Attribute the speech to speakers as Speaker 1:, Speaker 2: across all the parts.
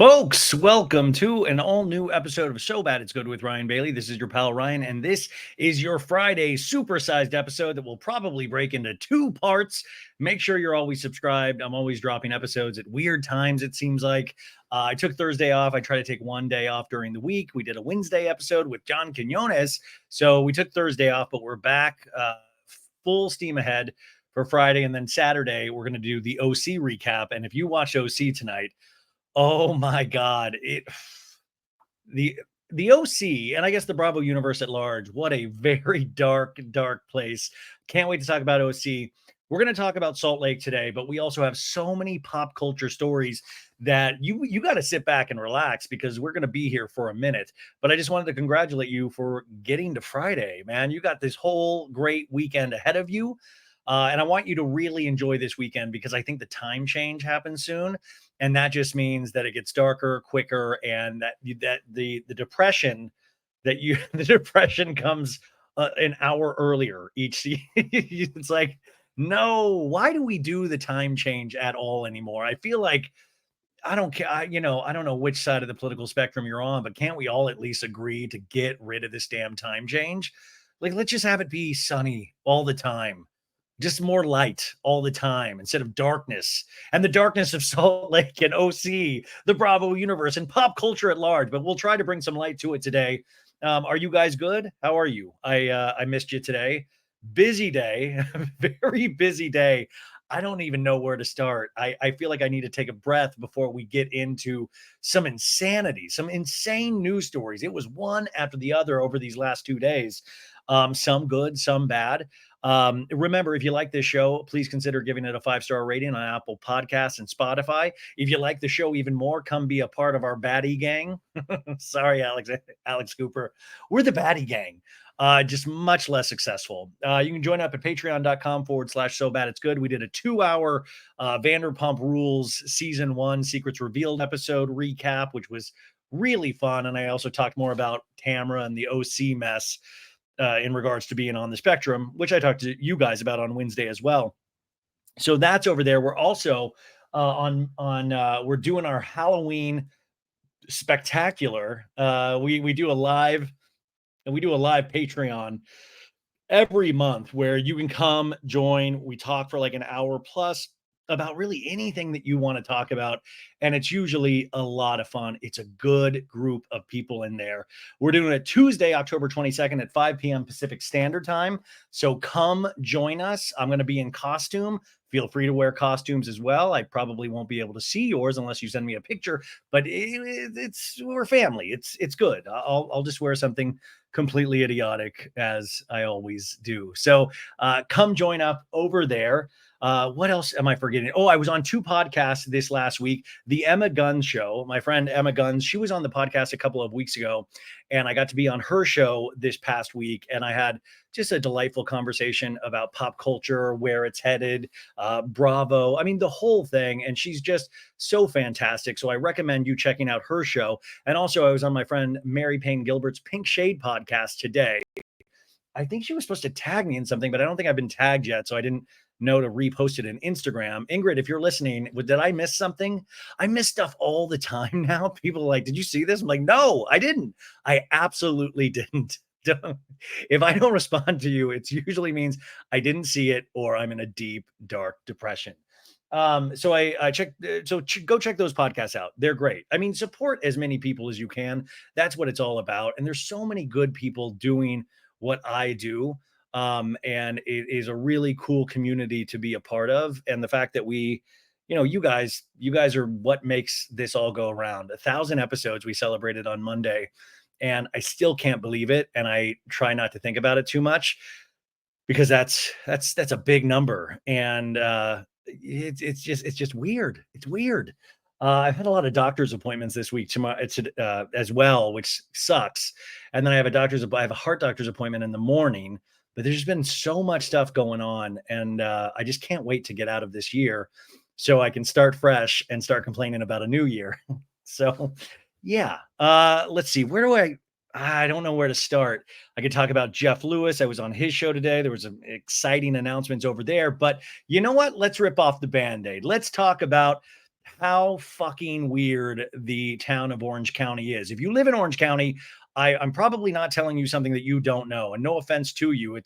Speaker 1: Folks, welcome to an all new episode of So Bad It's Good with Ryan Bailey. This is your pal Ryan, and this is your Friday supersized episode that will probably break into two parts. Make sure you're always subscribed. I'm always dropping episodes at weird times, it seems like. I took Thursday off. I try to take one day off during the week. We did a Wednesday episode with John Quinones. So we took Thursday off, but we're back full steam ahead for Friday. And then Saturday, we're going to do the OC recap. And if you watch OC tonight, oh my God. The the OC and I guess the Bravo universe at large, what a very dark place. Can't wait to talk about OC. We're going to talk about Salt Lake today, but we also have so many pop culture stories that you got to sit back and relax because we're going to be here for a minute. But I just wanted to congratulate you for getting to Friday, man. You got this whole great weekend ahead of you. And I want you to really enjoy this weekend because I think the time change happens soon, and that just means that it gets darker quicker, and that the depression that you the depression comes an hour earlier each. It's like, no, why do we do the time change at all anymore? I feel like I don't care. I don't know which side of the political spectrum you're on, but can't we all at least agree to get rid of this damn time change? Like, let's just have it be sunny all the time, just more light all the time instead of darkness, and the darkness of Salt Lake and OC, the Bravo universe, and pop culture at large. But we'll try to bring some light to it today. Are you guys good? How are you? I missed you today. Busy day, very busy day. I don't even know where to start. I feel like I need to take a breath before we get into some insanity, some insane news stories. It was one after the other over these last 2 days. Some good, some bad. Remember, if you like this show, please consider giving it a 5-star rating on Apple Podcasts and Spotify. If you like the show even more, come be a part of our baddie gang. Sorry, Alex Cooper. We're the baddie gang. Just much less successful. You can join up at patreon.com/so bad it's good. We did a 2-hour Vanderpump Rules season 1 Secrets Revealed episode recap, which was really fun. And I also talked more about Tamra and the OC mess in regards to being on the spectrum, which I talked to you guys about on Wednesday as well. So that's over there. We're also we're doing our Halloween spectacular. We do a live Patreon every month where you can come join. We talk for like an hour plus about really anything that you want to talk about. And it's usually a lot of fun. It's a good group of people in there. We're doing it Tuesday, October 22nd at 5 p.m. Pacific Standard Time. So come join us. I'm going to be in costume. Feel free to wear costumes as well. I probably won't be able to see yours unless you send me a picture, but we're family. It's good. I'll just wear something completely idiotic as I always do. So come join up over there. What else am I forgetting? Oh, I was on 2 podcasts this last week. The Emma Guns show, my friend Emma Guns, she was on the podcast a couple of weeks ago, and I got to be on her show this past week. And I had just a delightful conversation about pop culture, where it's headed, Bravo. I mean, the whole thing. And she's just so fantastic. So I recommend you checking out her show. And also, I was on my friend Payne Gilbert's Pink Shade podcast today. I think she was supposed to tag me in something, but I don't think I've been tagged yet. So I didn't know to repost it in Instagram. Ingrid, if you're listening, did I miss something? I miss stuff all the time now. People are like, did you see this? I'm like, no, I didn't. I absolutely didn't. If I don't respond to you, it usually means I didn't see it or I'm in a deep, dark depression. So I checked. Go check those podcasts out. They're great. I mean, support as many people as you can. That's what it's all about. And there's so many good people doing what I do. And it is a really cool community to be a part of. And the fact that you guys are what makes this all go around. 1,000 episodes we celebrated on Monday, and I still can't believe it. And I try not to think about it too much because that's a big number. And it's just weird. It's weird. I've had a lot of doctor's appointments this week as well, which sucks. And then I have a heart doctor's appointment in the morning. But there's just been so much stuff going on, and I just can't wait to get out of this year so I can start fresh and start complaining about a new year. So, yeah. Let's see. I don't know where to start. I could talk about Jeff Lewis. I was on his show today. There was some exciting announcements over there. But you know what? Let's rip off the Band-Aid. Let's talk about how fucking weird the town of Orange County is. If you live in Orange County, I'm probably not telling you something that you don't know. And no offense to you,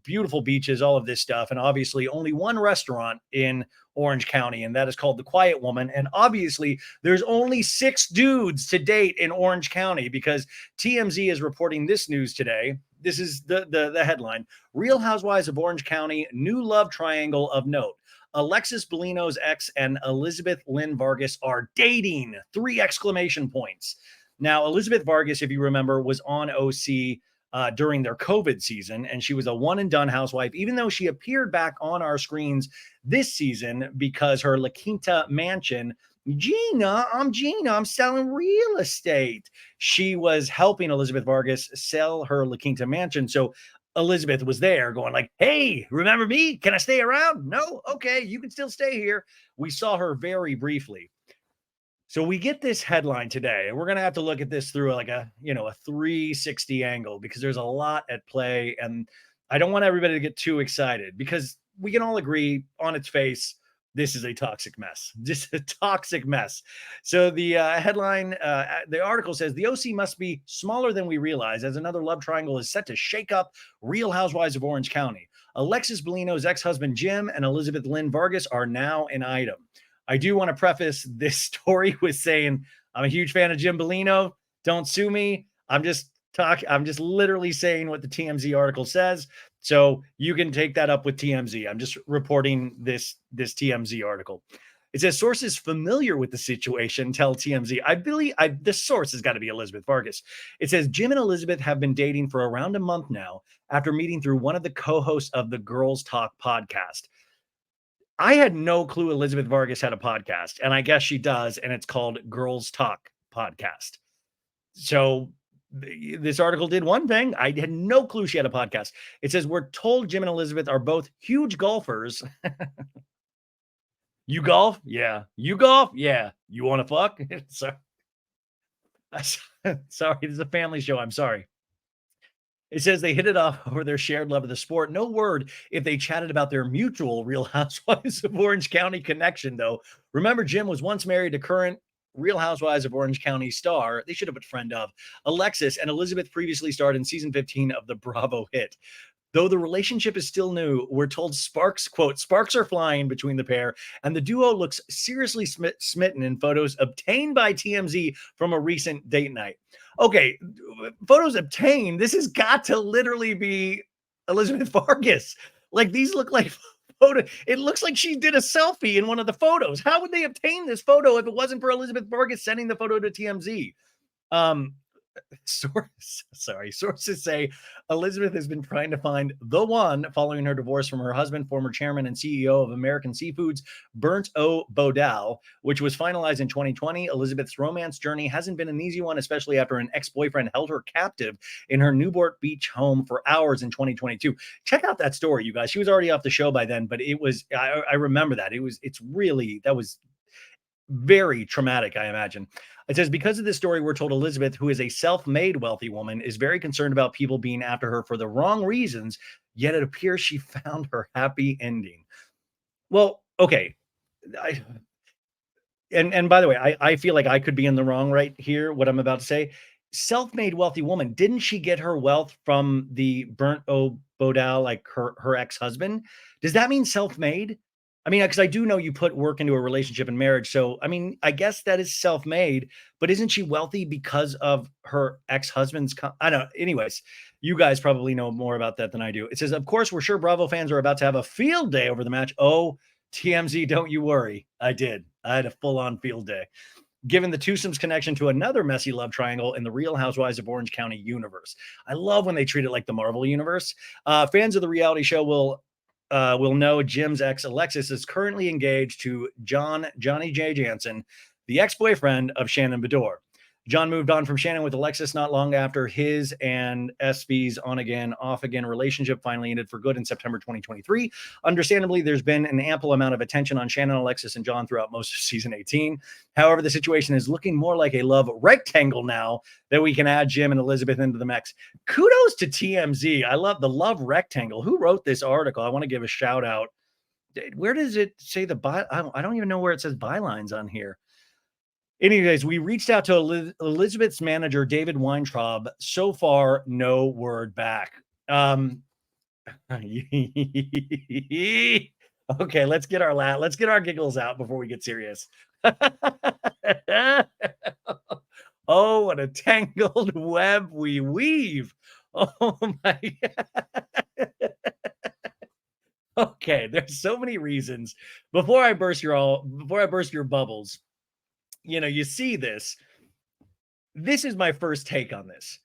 Speaker 1: beautiful beaches, all of this stuff, and obviously only one restaurant in Orange County, and that is called the Quiet Woman. And obviously, there's only 6 dudes to date in Orange County because TMZ is reporting this news today. This is the headline: Real Housewives of Orange County, new love triangle of note. Alexis Bellino's ex and Elizabeth Lynn Vargas are dating. 3 exclamation points. Now, Elizabeth Vargas, if you remember, was on OC during their COVID season, and she was a one and done housewife, even though she appeared back on our screens this season because her La Quinta mansion. Gina, I'm selling real estate. She was helping Elizabeth Vargas sell her La Quinta mansion. So Elizabeth was there going like, hey, remember me? Can I stay around? No? Okay, you can still stay here. We saw her very briefly. So we get this headline today, and we're going to have to look at this through like a 360 angle because there's a lot at play. And I don't want everybody to get too excited because we can all agree on its face, this is a toxic mess, just a toxic mess. So the headline, the article says the OC must be smaller than we realize as another love triangle is set to shake up Real Housewives of Orange County. Alexis Bellino's ex-husband Jim and Elizabeth Lynn Vargas are now an item. I do want to preface this story with saying I'm a huge fan of Jim Bellino. Don't sue me. I'm just literally saying what the TMZ article says. So you can take that up with TMZ. I'm just reporting this TMZ article. It says sources familiar with the situation tell TMZ. I believe the source has got to be Elizabeth Vargas. It says Jim and Elizabeth have been dating for around a month now after meeting through one of the co-hosts of the Girls Talk podcast. I had no clue Elizabeth Vargas had a podcast, and I guess she does, and it's called Girls Talk Podcast. So this article did one thing. I had no clue she had a podcast. It says, we're told Jim and Elizabeth are both huge golfers. You golf? Yeah. You golf? Yeah. You want to fuck? Sorry. Sorry, this is a family show. I'm sorry. It says they hit it off over their shared love of the sport. No word if they chatted about their mutual Real Housewives of Orange County connection, though. Remember, Jim was once married to current Real Housewives of Orange County star, they should have put friend of, Alexis, and Elizabeth previously starred in season 15 of the Bravo hit. Though the relationship is still new, we're told sparks, quote, sparks are flying between the pair, and the duo looks seriously smitten in photos obtained by TMZ from a recent date night. Okay, photos obtained. This has got to literally be Elizabeth Vargas. Like these look like photo. It looks like she did a selfie in one of the photos. How would they obtain this photo if it wasn't for Elizabeth Vargas sending the photo to TMZ? Sources say Elizabeth has been trying to find the one following her divorce from her husband, former chairman and CEO of American Seafoods, Burnt O. Bodal, which was finalized in 2020. Elizabeth's romance journey hasn't been an easy one, especially after an ex-boyfriend held her captive in her Newport Beach home for hours in 2022. Check out that story, you guys. She was already off the show by then, but it was, I remember that. That was very traumatic, I imagine. It says, because of this story, we're told Elizabeth, who is a self-made wealthy woman, is very concerned about people being after her for the wrong reasons, yet it appears she found her happy ending. Well, okay. And by the way, I feel like I could be in the wrong right here, what I'm about to say. Self-made wealthy woman, didn't she get her wealth from the Burnt O. Bodal, like her ex-husband? Does that mean self-made? I mean, because I do know you put work into a relationship and marriage. So, I mean, I guess that is self-made, but isn't she wealthy because of her ex-husband's? I don't know. Anyways, you guys probably know more about that than I do. It says, of course, we're sure Bravo fans are about to have a field day over the match. Oh, TMZ, don't you worry. I did. I had a full-on field day. Given the twosome's connection to another messy love triangle in the Real Housewives of Orange County universe. I love when they treat it like the Marvel universe. Fans of the reality show will know Jim's ex Alexis is currently engaged to Johnny J. Jansen, the ex-boyfriend of Shannon Bedore. John moved on from Shannon with Alexis not long after his and SV's on-again, off-again relationship finally ended for good in September 2023. Understandably, there's been an ample amount of attention on Shannon, Alexis, and John throughout most of season 18. However, the situation is looking more like a love rectangle now that we can add Jim and Elizabeth into the mix. Kudos to TMZ. I love the love rectangle. Who wrote this article? I want to give a shout out Where does it say I don't even know where it says bylines on here. Anyways, we reached out to Elizabeth's manager, David Weintraub. So far, no word back. Okay, let's get our giggles out before we get serious. Oh, what a tangled web we weave. Oh my. Okay, there's so many reasons. Before I burst your bubbles, you see this. This is my first take on this.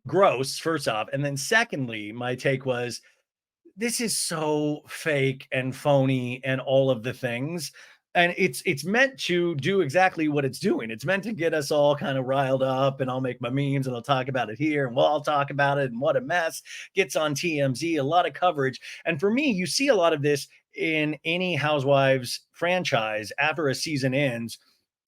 Speaker 1: Gross, first off, and then secondly, my take was this is so fake and phony and all of the things. And it's meant to do exactly what it's doing. It's meant to get us all kind of riled up, and I'll make my memes and I'll talk about it here and we'll all talk about it and what a mess. Gets on TMZ, a lot of coverage. And for me, you see a lot of this in any Housewives franchise after a season ends.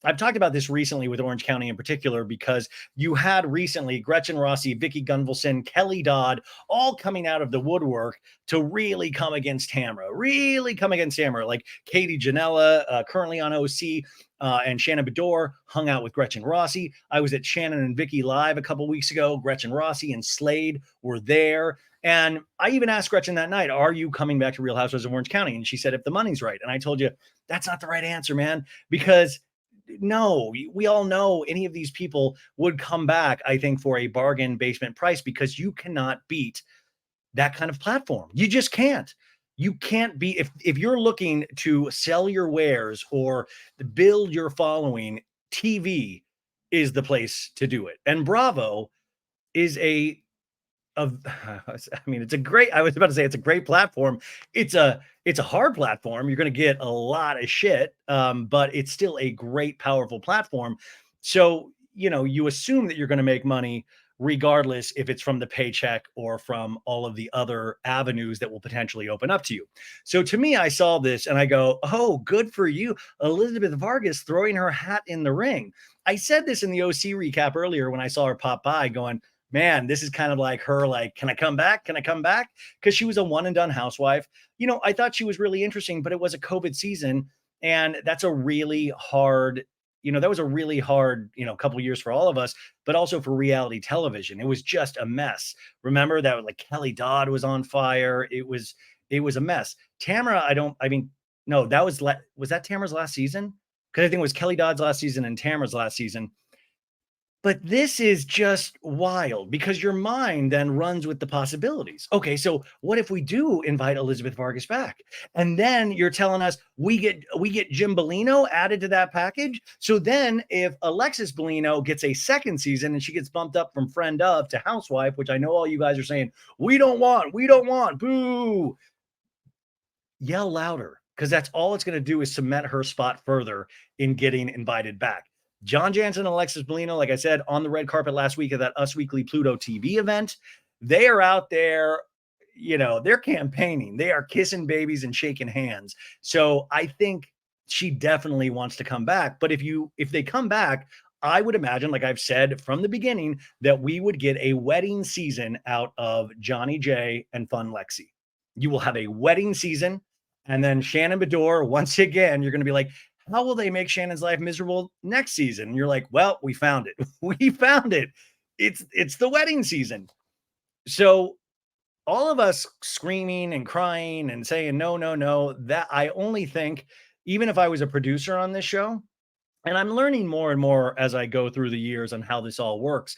Speaker 1: I've talked about this recently with Orange County in particular because you had recently Gretchen Rossi, Vicky Gunvalson, Kelly Dodd all coming out of the woodwork to really come against Tamra, really come against Tamra. Like Katie Janela, currently on OC, and Shannon Bedore hung out with Gretchen Rossi. I was at Shannon and Vicky Live a couple weeks ago. Gretchen Rossi and Slade were there. And I even asked Gretchen that night, are you coming back to Real Housewives of Orange County? And she said, if the money's right. And I told you, that's not the right answer, man, because no, we all know any of these people would come back, I think, for a bargain basement price because you cannot beat that kind of platform. You just can't. You can't be if you're looking to sell your wares or build your following, TV is the place to do it. And Bravo is of I mean, it's a great I was about to say it's a great platform. It's a hard platform. You're going to get a lot of shit, but it's still a great, powerful platform. So, you assume that you're going to make money regardless if it's from the paycheck or from all of the other avenues that will potentially open up to you. So to me, I saw this and I go, oh, good for you. Elizabeth Vargas throwing her hat in the ring. I said this in the OC recap earlier when I saw her pop by going, man, this is kind of like her, like, can I come back? Can I come back? Because she was a one and done housewife. I thought she was really interesting, but it was a COVID season. And that's a really hard, that was a really hard, couple years for all of us, but also for reality television. It was just a mess. Remember that like Kelly Dodd was on fire. It was a mess. Tamara, no, was that Tamara's last season? Because I think it was Kelly Dodd's last season and Tamara's last season. But this is just wild because your mind then runs with the possibilities. Okay, so what if we do invite Elizabeth Vargas back? And then you're telling us we get Jim Bellino added to that package. So then if Alexis Bellino gets a second season and she gets bumped up from friend of to housewife, which I know all you guys are saying, we don't want, boo. Yell louder because that's all it's going to do is cement her spot further in getting invited back. John Jansen and Alexis Bellino, like I said, on the red carpet last week at that Us Weekly Pluto TV event, they are out there, they're campaigning. They are kissing babies and shaking hands. So I think she definitely wants to come back. But if they come back, I would imagine, like I've said from the beginning, that we would get a wedding season out of Johnny J and Fun Lexi. You will have a wedding season. And then Shannon Bedore, once again, you're going to be like, how will they make Shannon's life miserable next season? And you're like, well, we found it. We found it. It's the wedding season. So all of us screaming and crying and saying, no, no, no, that I only think, even if I was a producer on this show, and I'm learning more and more as I go through the years on how this all works.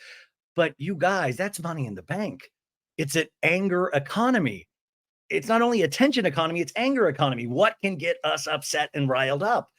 Speaker 1: But you guys, that's money in the bank. It's an anger economy. It's not only attention economy, it's anger economy. What can get us upset and riled up?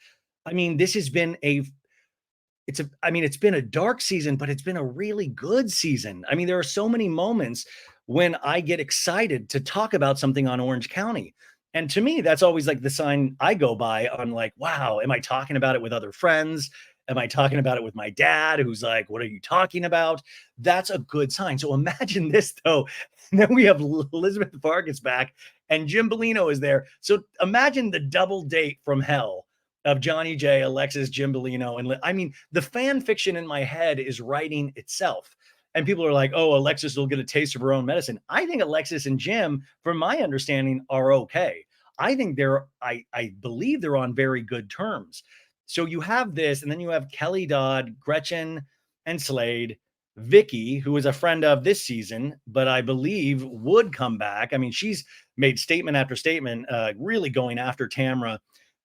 Speaker 1: I mean, this has been it's been a dark season, but it's been a really good season. I mean, there are so many moments when I get excited to talk about something on Orange County. And to me, that's always like the sign I go by on like, wow, am I talking about it with other friends? Am I talking about it with my dad who's like, what are you talking about? That's a good sign. So imagine this though. And then we have Elizabeth Vargas back and Jim Bellino is there. So imagine the double date from hell of Johnny J, Alexis, Jim Bellino. And I mean, the fan fiction in my head is writing itself. And people are like, oh, Alexis will get a taste of her own medicine. I think Alexis and Jim, from my understanding, are okay. I think I believe they're on very good terms. So you have this, and then you have Kelly Dodd, Gretchen, and Slade, Vicky, who is a friend of this season, but I believe would come back. I mean, she's made statement after statement, really going after Tamra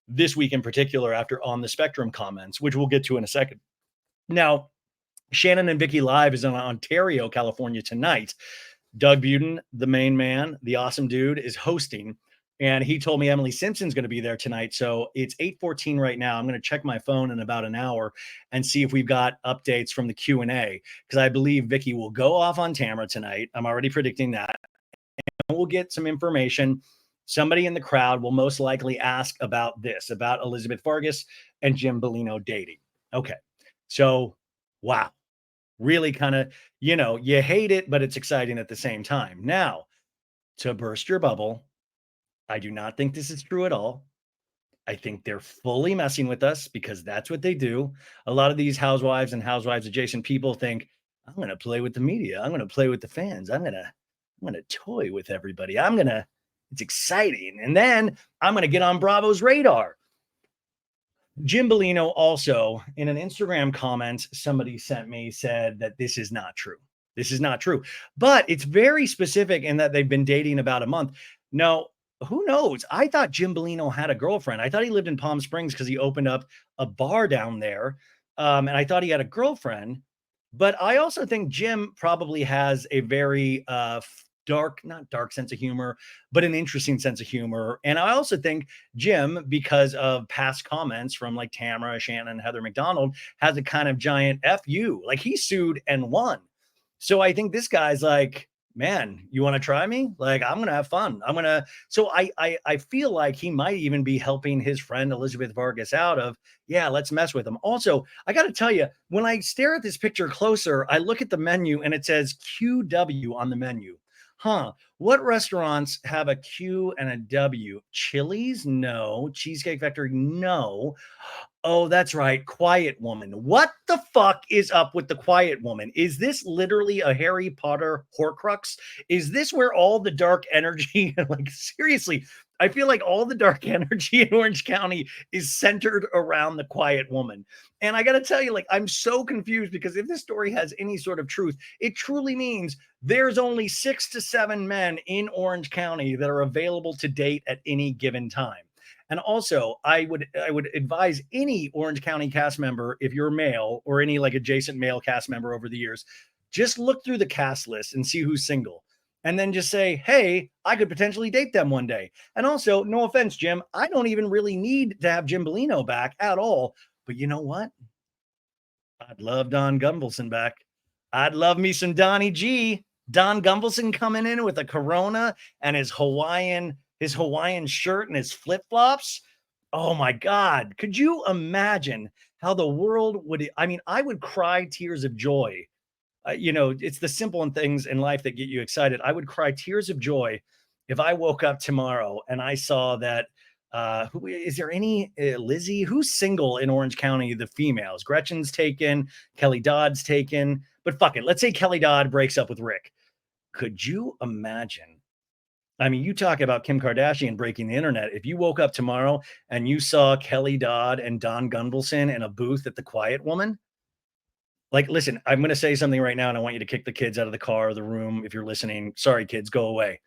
Speaker 1: this week in particular after On the Spectrum comments, which we'll get to in a second. Now, Shannon and Vicky Live is in Ontario, California tonight. Doug Buden, the main man, the awesome dude, is hosting. And he told me Emily Simpson's going to be there tonight. So it's 8:14 right now. I'm going to check my phone in about an hour and see if we've got updates from the Q&A, because I believe Vicky will go off on Tamara tonight. I'm already predicting that. And we'll get some information. Somebody in the crowd will most likely ask about this, about Elizabeth Vargas and Jim Bellino dating. Okay. So, wow. Really kind of, you hate it, but it's exciting at the same time. Now, to burst your bubble, I do not think this is true at all. I think they're fully messing with us because that's what they do. A lot of these housewives and housewives adjacent people think, I'm going to play with the media. I'm going to play with the fans. I'm going to toy with everybody. It's exciting. And then I'm going to get on Bravo's radar. Jim Bellino also, in an Instagram comment somebody sent me, said that this is not true. This is not true. But it's very specific in that they've been dating about a month. No, who knows? I thought Jim Bellino had a girlfriend. I thought he lived in Palm Springs because he opened up a bar down there. And I thought he had a girlfriend. But I also think Jim probably has a very not dark sense of humor, but an interesting sense of humor. And I also think Jim, because of past comments from like Tamara, Shannon, Heather McDonald, has a kind of giant FU. Like he sued and won. So I think this guy's like, man, you want to try me? Like, I'm gonna have fun. So I feel like he might even be helping his friend Elizabeth Vargas out of, yeah, let's mess with him. Also, I gotta tell you, when I stare at this picture closer, I look at the menu and it says QW on the menu. What restaurants have a Q and a W? Chili's? No. Cheesecake Factory? No. Oh, that's right. Quiet Woman. What the fuck is up with the Quiet Woman? Is this literally a Harry Potter Horcrux? Is this where all the dark energy, like seriously, I feel like all the dark energy in Orange County is centered around the Quiet Woman. And I got to tell you, like, I'm so confused because if this story has any sort of truth, it truly means there's only 6 to 7 men in Orange County that are available to date at any given time. And also, I would advise any Orange County cast member, if you're male or any like adjacent male cast member over the years, just look through the cast list and see who's single. And then just say, hey, I could potentially date them one day. And also, no offense, Jim, I don't even really need to have Jim Bellino back at all. But you know what? I'd love Don Gumbelson back. I'd love me some Donnie G. Don Gumbelson coming in with a Corona and his Hawaiian shirt and his flip-flops. Oh my God. Could you imagine how the world would, I mean, I would cry tears of joy. It's the simple things in life that get you excited. I would cry tears of joy if I woke up tomorrow and I saw that, who is there any Lizzie? Who's single in Orange County? The females. Gretchen's taken, Kelly Dodd's taken, but fuck it. Let's say Kelly Dodd breaks up with Rick. Could you imagine? I mean, you talk about Kim Kardashian breaking the internet. If you woke up tomorrow and you saw Kelly Dodd and Don Gunvalson in a booth at the Quiet Woman, like, listen, I'm going to say something right now, and I want you to kick the kids out of the car or the room if you're listening. Sorry, kids, go away.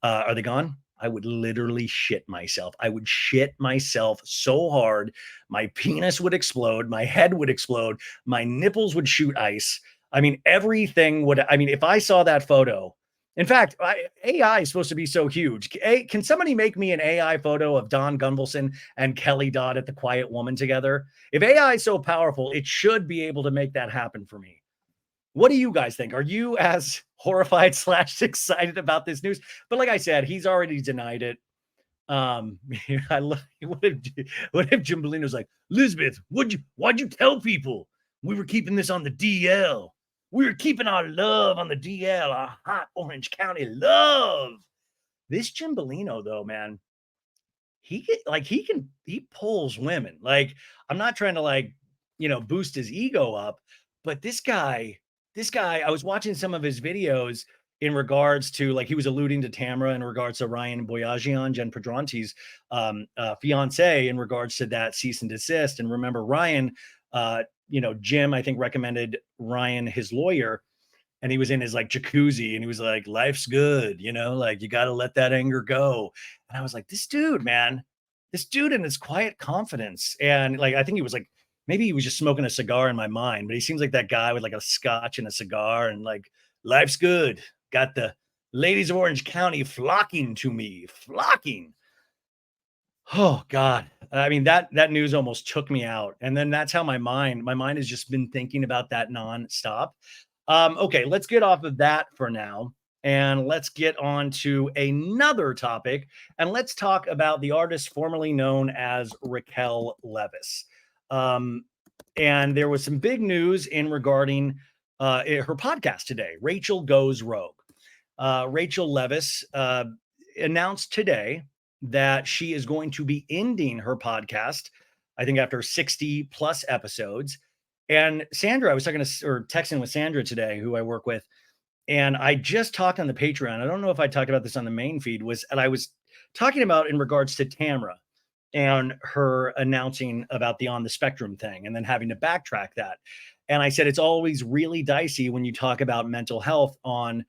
Speaker 1: Are they gone? I would literally shit myself. I would shit myself so hard. My penis would explode. My head would explode. My nipples would shoot ice. I mean, everything would. I mean, if I saw that photo, in fact, AI is supposed to be so huge. Can somebody make me an AI photo of Don Gunvalson and Kelly Dodd at the Quiet Woman together? If AI is so powerful, it should be able to make that happen for me. What do you guys think? Are you as horrified / excited about this news? But like I said, he's already denied it. I love what if Jim Bellino's like, Elizabeth, why'd you tell people we were keeping this on the DL? We were keeping our love on the DL, our hot Orange County love. This Jim Bellino, though, man, he pulls women. Like, I'm not trying to boost his ego up, but this guy, I was watching some of his videos. in regards to, like, he was alluding to Tamara in regards to Ryan Boyajian, Jen Pedrante's fiance, in regards to that cease and desist. And remember, Ryan, Jim, I think, recommended Ryan his lawyer, and he was in his like jacuzzi and he was like, life's good, like you got to let that anger go. And I was like, this dude, man, this dude in his quiet confidence. And like, I think he was like, maybe he was just smoking a cigar in my mind, but he seems like that guy with like a scotch and a cigar and like, life's good. Got the ladies of Orange County flocking to me, flocking. Oh God. I mean, that news almost took me out. And then that's how my mind has just been thinking about that nonstop. Okay, let's get off of that for now. And let's get on to another topic. And let's talk about the artist formerly known as Raquel Levis. Um, and there was some big news in regarding her podcast today, Rachel Goes Rogue. Rachel Levis announced today that she is going to be ending her podcast, I think after 60 plus episodes. And Sandra, I was talking to or texting with Sandra today, who I work with, and I just talked on the Patreon. I don't know if I talked about this on the main feed, and I was talking about in regards to Tamra and her announcing about the On the Spectrum thing and then having to backtrack that. And I said it's always really dicey when you talk about mental health on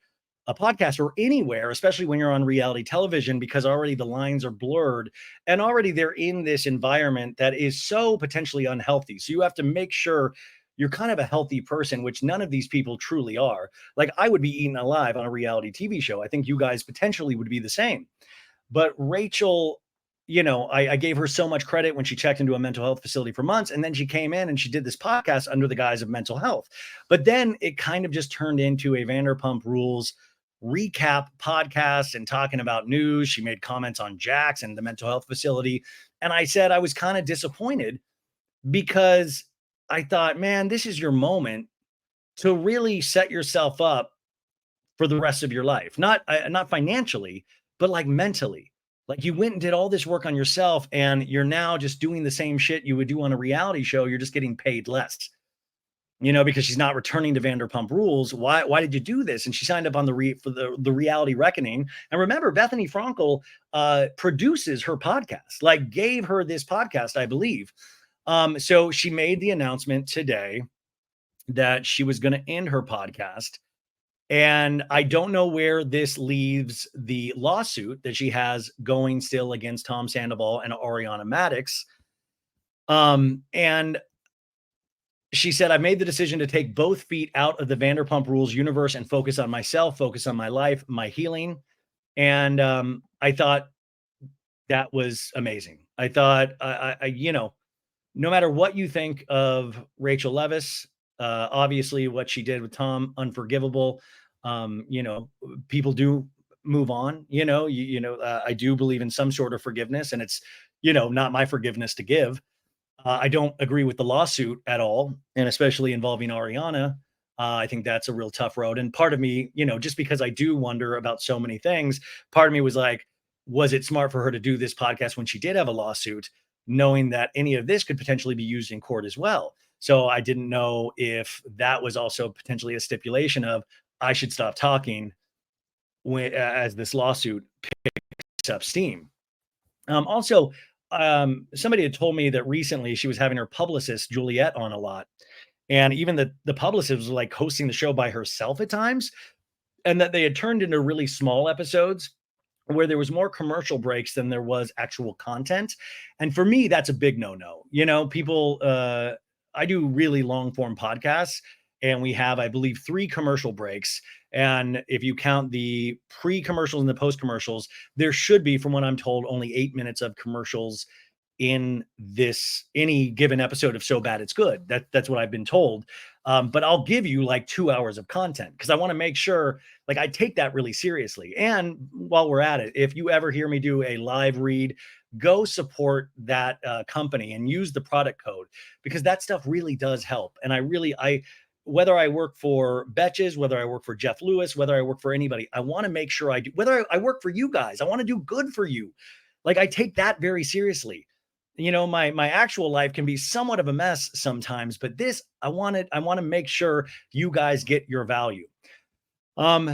Speaker 1: a podcast or anywhere, especially when you're on reality television, because already the lines are blurred and already they're in this environment that is so potentially unhealthy. So you have to make sure you're kind of a healthy person, which none of these people truly are. Like, I would be eaten alive on a reality TV show. I think you guys potentially would be the same. But Rachel, I gave her so much credit when she checked into a mental health facility for months. And then she came in and she did this podcast under the guise of mental health. But then it kind of just turned into a Vanderpump Rules recap podcast and talking about news. She made comments on Jax and the mental health facility. And I said I was kind of disappointed because I thought, man, this is your moment to really set yourself up for the rest of your life. Not financially, but like mentally. Like, you went and did all this work on yourself and you're now just doing the same shit you would do on a reality show. You're just getting paid less. Because she's not returning to Vanderpump Rules. Why did you do this? And she signed up on for the Reality Reckoning. And remember, Bethany Frankel produces her podcast, like gave her this podcast, I believe. So she made the announcement today that she was going to end her podcast. And I don't know where this leaves the lawsuit that she has going still against Tom Sandoval and Ariana Madix. And she said, I've made the decision to take both feet out of the Vanderpump Rules universe and focus on myself, focus on my life, my healing. And I thought that was amazing. I thought, no matter what you think of Rachel Levis, obviously what she did with Tom, unforgivable. People do move on. I do believe in some sort of forgiveness, and it's, not my forgiveness to give. I don't agree with the lawsuit at all, and especially involving Ariana. I think that's a real tough road. And part of me, just because I do wonder about so many things, part of me was like, was it smart for her to do this podcast when she did have a lawsuit, knowing that any of this could potentially be used in court as well? So I didn't know if that was also potentially a stipulation of I should stop talking as this lawsuit picks up steam. Also, somebody had told me that recently she was having her publicist Juliet on a lot, and even the publicist was like hosting the show by herself at times, and that they had turned into really small episodes where there was more commercial breaks than there was actual content. And for me, that's a big no-no. People, I do really long form podcasts, and we have, I believe, 3 commercial breaks. And if you count the pre-commercials and the post-commercials, there should be, from what I'm told, only 8 minutes of commercials in any given episode of So Bad It's Good. That's what I've been told. But I'll give you like 2 hours of content because I want to make sure, like, I take that really seriously. And while we're at it, if you ever hear me do a live read, go support that company and use the product code, because that stuff really does help. And whether I work for Betches, whether I work for Jeff Lewis, whether I work for anybody, I want to make sure I do, whether I work for you guys, I want to do good for you. Like, I take that very seriously. My actual life can be somewhat of a mess sometimes, but this, I want to make sure you guys get your value.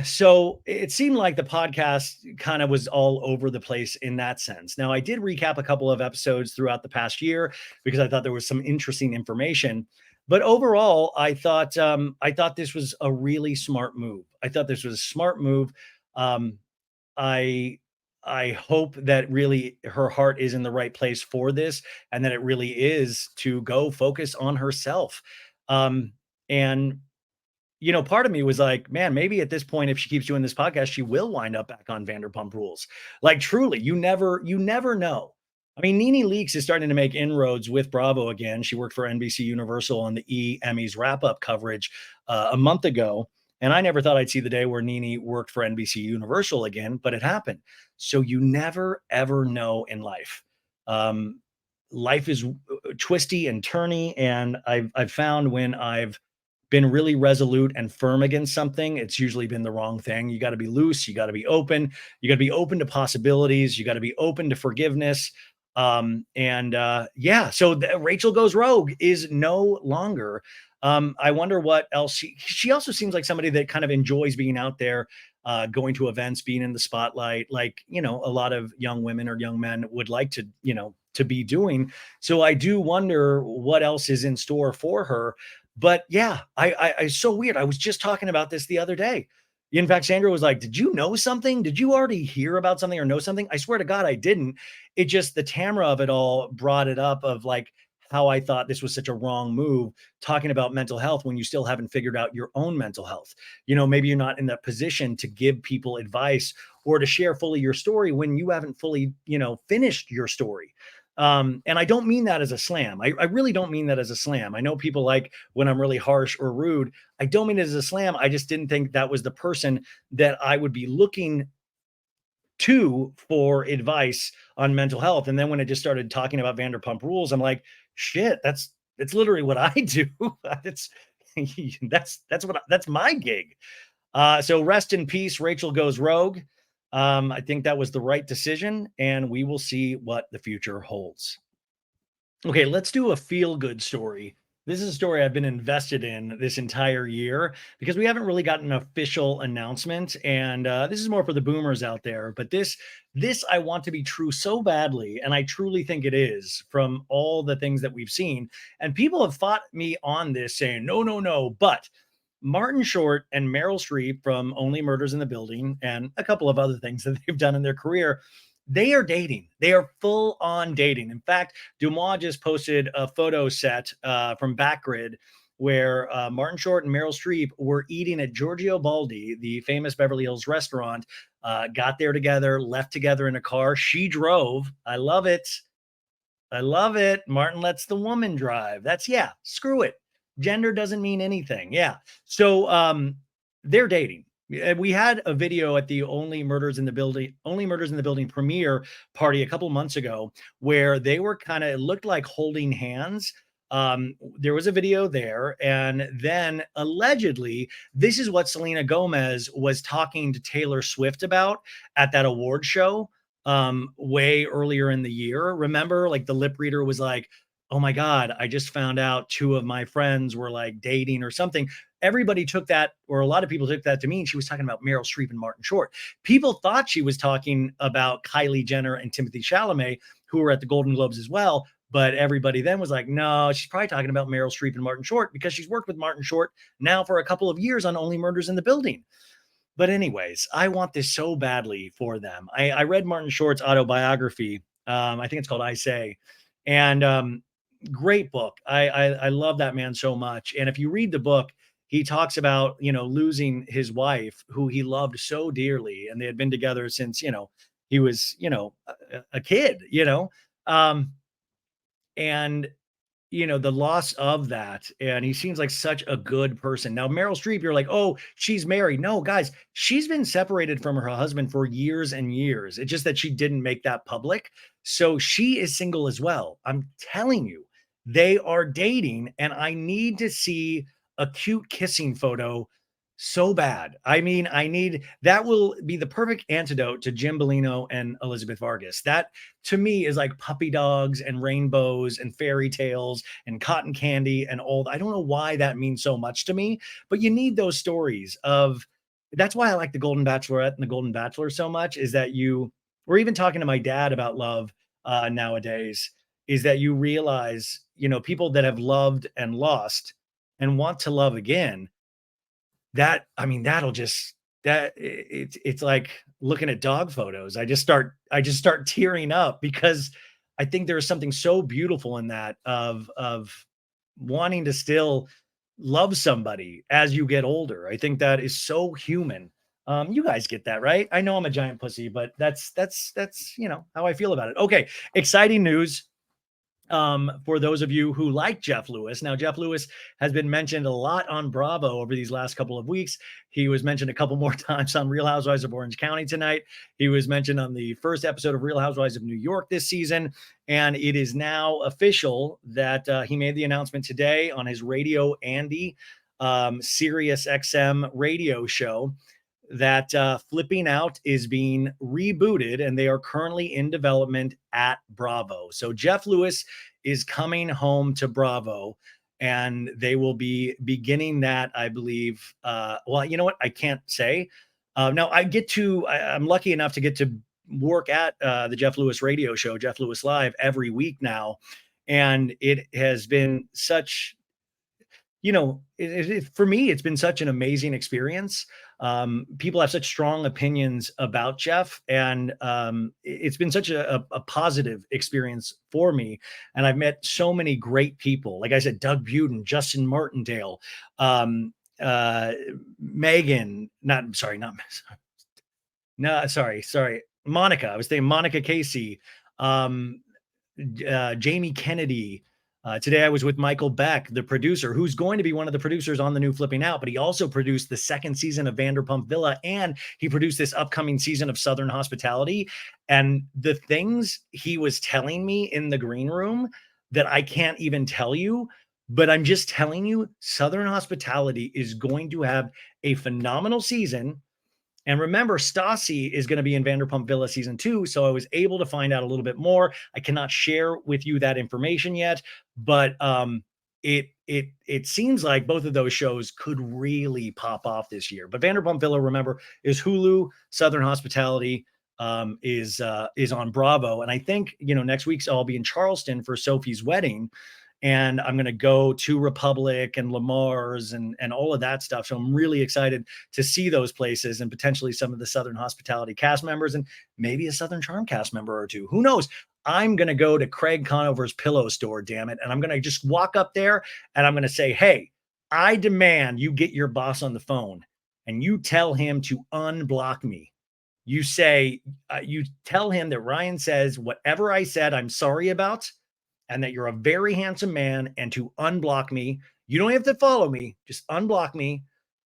Speaker 1: So it seemed like the podcast kind of was all over the place in that sense. Now, I did recap a couple of episodes throughout the past year because I thought there was some interesting information. But overall, I thought this was a really smart move. I thought this was a smart move. Um, I I hope that really her heart is in the right place for this, and that it really is to go focus on herself. Um, and part of me was like, man, maybe at this point, if she keeps doing this podcast, she will wind up back on Vanderpump Rules. Like, truly, you never know. I mean, Nene Leakes is starting to make inroads with Bravo again. She worked for NBC Universal on the Emmys wrap up coverage a month ago. And I never thought I'd see the day where Nene worked for NBC Universal again, but it happened. So you never, ever know in life. Um, Life is twisty and turny. And I've found when I've been really resolute and firm against something, it's usually been the wrong thing. You got to be loose. You got to be open. You got to be open to possibilities. You got to be open to forgiveness. Yeah, so Rachel Goes Rogue is no longer. I wonder what else she also seems like somebody that kind of enjoys being out there, going to events, being in the spotlight, like, a lot of young women or young men would like to, to be doing. So I do wonder what else is in store for her. But yeah, it's so weird. I was just talking about this the other day. In fact, Sandra was like, "Did you know something? Did you already hear about something or know something?" I swear to God, I didn't. It just the Tamara of it all brought it up of like how I thought this was such a wrong move talking about mental health when you still haven't figured out your own mental health. Maybe you're not in that position to give people advice or to share fully your story when you haven't fully, finished your story. And I don't mean that as a slam. I really don't mean that as a slam. I know people like when I'm really harsh or rude. I don't mean it as a slam. I just didn't think that was the person that I would be looking to for advice on mental health. And then when I just started talking about Vanderpump Rules, I'm like, shit, that's literally what I do. That's that's my gig. So rest in peace, Rachel Goes Rogue. I think that was the right decision, and we will see what the future holds. Okay, let's do a feel good story. This is a story I've been invested in this entire year because we haven't really gotten an official announcement, and this is more for the boomers out there. But this I want to be true so badly, and I truly think it is from all the things that we've seen. And people have fought me on this, saying no, no, no. But Martin Short and Meryl Streep from Only Murders in the Building and a couple of other things that they've done in their career, they are dating. They are full on dating. In fact, Dumois just posted a photo set from Backgrid where Martin Short and Meryl Streep were eating at Giorgio Baldi, the famous Beverly Hills restaurant. Got there together, left together in a car. She drove. I love it. I love it. Martin lets the woman drive. Yeah, screw it. Gender doesn't mean anything. Yeah. So they're dating. We had a video at the Only Murders in the Building premiere party a couple months ago where they were kind of, it looked like holding hands. There was a video there. And then allegedly, this is what Selena Gomez was talking to Taylor Swift about at that award show way earlier in the year. Remember, like the lip reader was like, "Oh my god, I just found out two of my friends were like dating or something." Everybody took that, or a lot of people took that to mean she was talking about Meryl Streep and Martin Short. People thought she was talking about Kylie Jenner and Timothy Chalamet, who were at the Golden Globes as well. But everybody then was like, no, she's probably talking about Meryl Streep and Martin Short because she's worked with Martin Short now for a couple of years on Only Murders in the Building. But anyways, I want this so badly for them. I read Martin Short's autobiography. I think it's called I Say, and great book. I love that man so much. And if you read the book, he talks about losing his wife, who he loved so dearly, and they had been together since he was a kid. Um, and the loss of that. And he seems like such a good person. Now, Meryl Streep, you're like, oh, she's married. No, guys, she's been separated from her husband for years and years. It's just that she didn't make that public. So she is single as well. I'm telling you, they are dating, and I need to see a cute kissing photo so bad. I mean, I need that will be the perfect antidote to Jim Bellino and Elizabeth Vargas. That to me is like puppy dogs and rainbows and fairy tales and cotton candy and all. I don't know why that means so much to me, but you need those stories of that's why I like the Golden Bachelorette and the Golden Bachelor so much, is that you or even talking to my dad about love nowadays, is that you realize, people that have loved and lost and want to love again, that I mean, that'll just that it's like looking at dog photos. I just start tearing up because I think there is something so beautiful in that of wanting to still love somebody as you get older. I think that is so human. You guys get that, right? I know I'm a giant pussy, but that's how I feel about it. Okay, exciting news for those of you who like Jeff Lewis. Now, Jeff Lewis has been mentioned a lot on Bravo over these last couple of weeks. He was mentioned a couple more times on Real Housewives of Orange County tonight. He was mentioned on the first episode of Real Housewives of New York this season. And it is now official that he made the announcement today on his Radio Andy Sirius XM radio show that Flipping Out is being rebooted and they are currently in development at Bravo. So Jeff Lewis is coming home to Bravo and they will be beginning that, I believe. Well, you know what? I can't say. Now, I'm lucky enough to get to work at the Jeff Lewis radio show, Jeff Lewis Live, every week now. And it has been such for me, it's been such an amazing experience. People have such strong opinions about Jeff, and it's been such a positive experience for me. And I've met so many great people. Like I said, Doug Buden, Justin Martindale, uh, Megan, not sorry, not no, sorry, Monica. I was thinking Monica Casey. Um, Jamie Kennedy. Today I was with Michael Beck, the producer, who's going to be one of the producers on the new Flipping Out, but he also produced the second season of Vanderpump Villa and he produced this upcoming season of Southern Hospitality. And the things he was telling me in the green room that I can't even tell you, but I'm just telling you, Southern Hospitality is going to have a phenomenal season. And remember, Stassi is going to be in Vanderpump Villa season 2, so I was able to find out a little bit more. I cannot share with you that information yet, but it seems like both of those shows could really pop off this year. But Vanderpump Villa, remember, is Hulu. Southern Hospitality is on Bravo, and I think next week's I'll be in Charleston for Sophie's wedding. And I'm going to go to Republic and Lamar's and all of that stuff. So I'm really excited to see those places and potentially some of the Southern Hospitality cast members and maybe a Southern Charm cast member or two. Who knows? I'm going to go to Craig Conover's pillow store, damn it. And I'm going to just walk up there and I'm going to say, hey, I demand you get your boss on the phone and you tell him to unblock me. You say, you tell him that Ryan says, whatever I said, I'm sorry about, and that you're a very handsome man, and to unblock me. You don't have to follow me, just unblock me.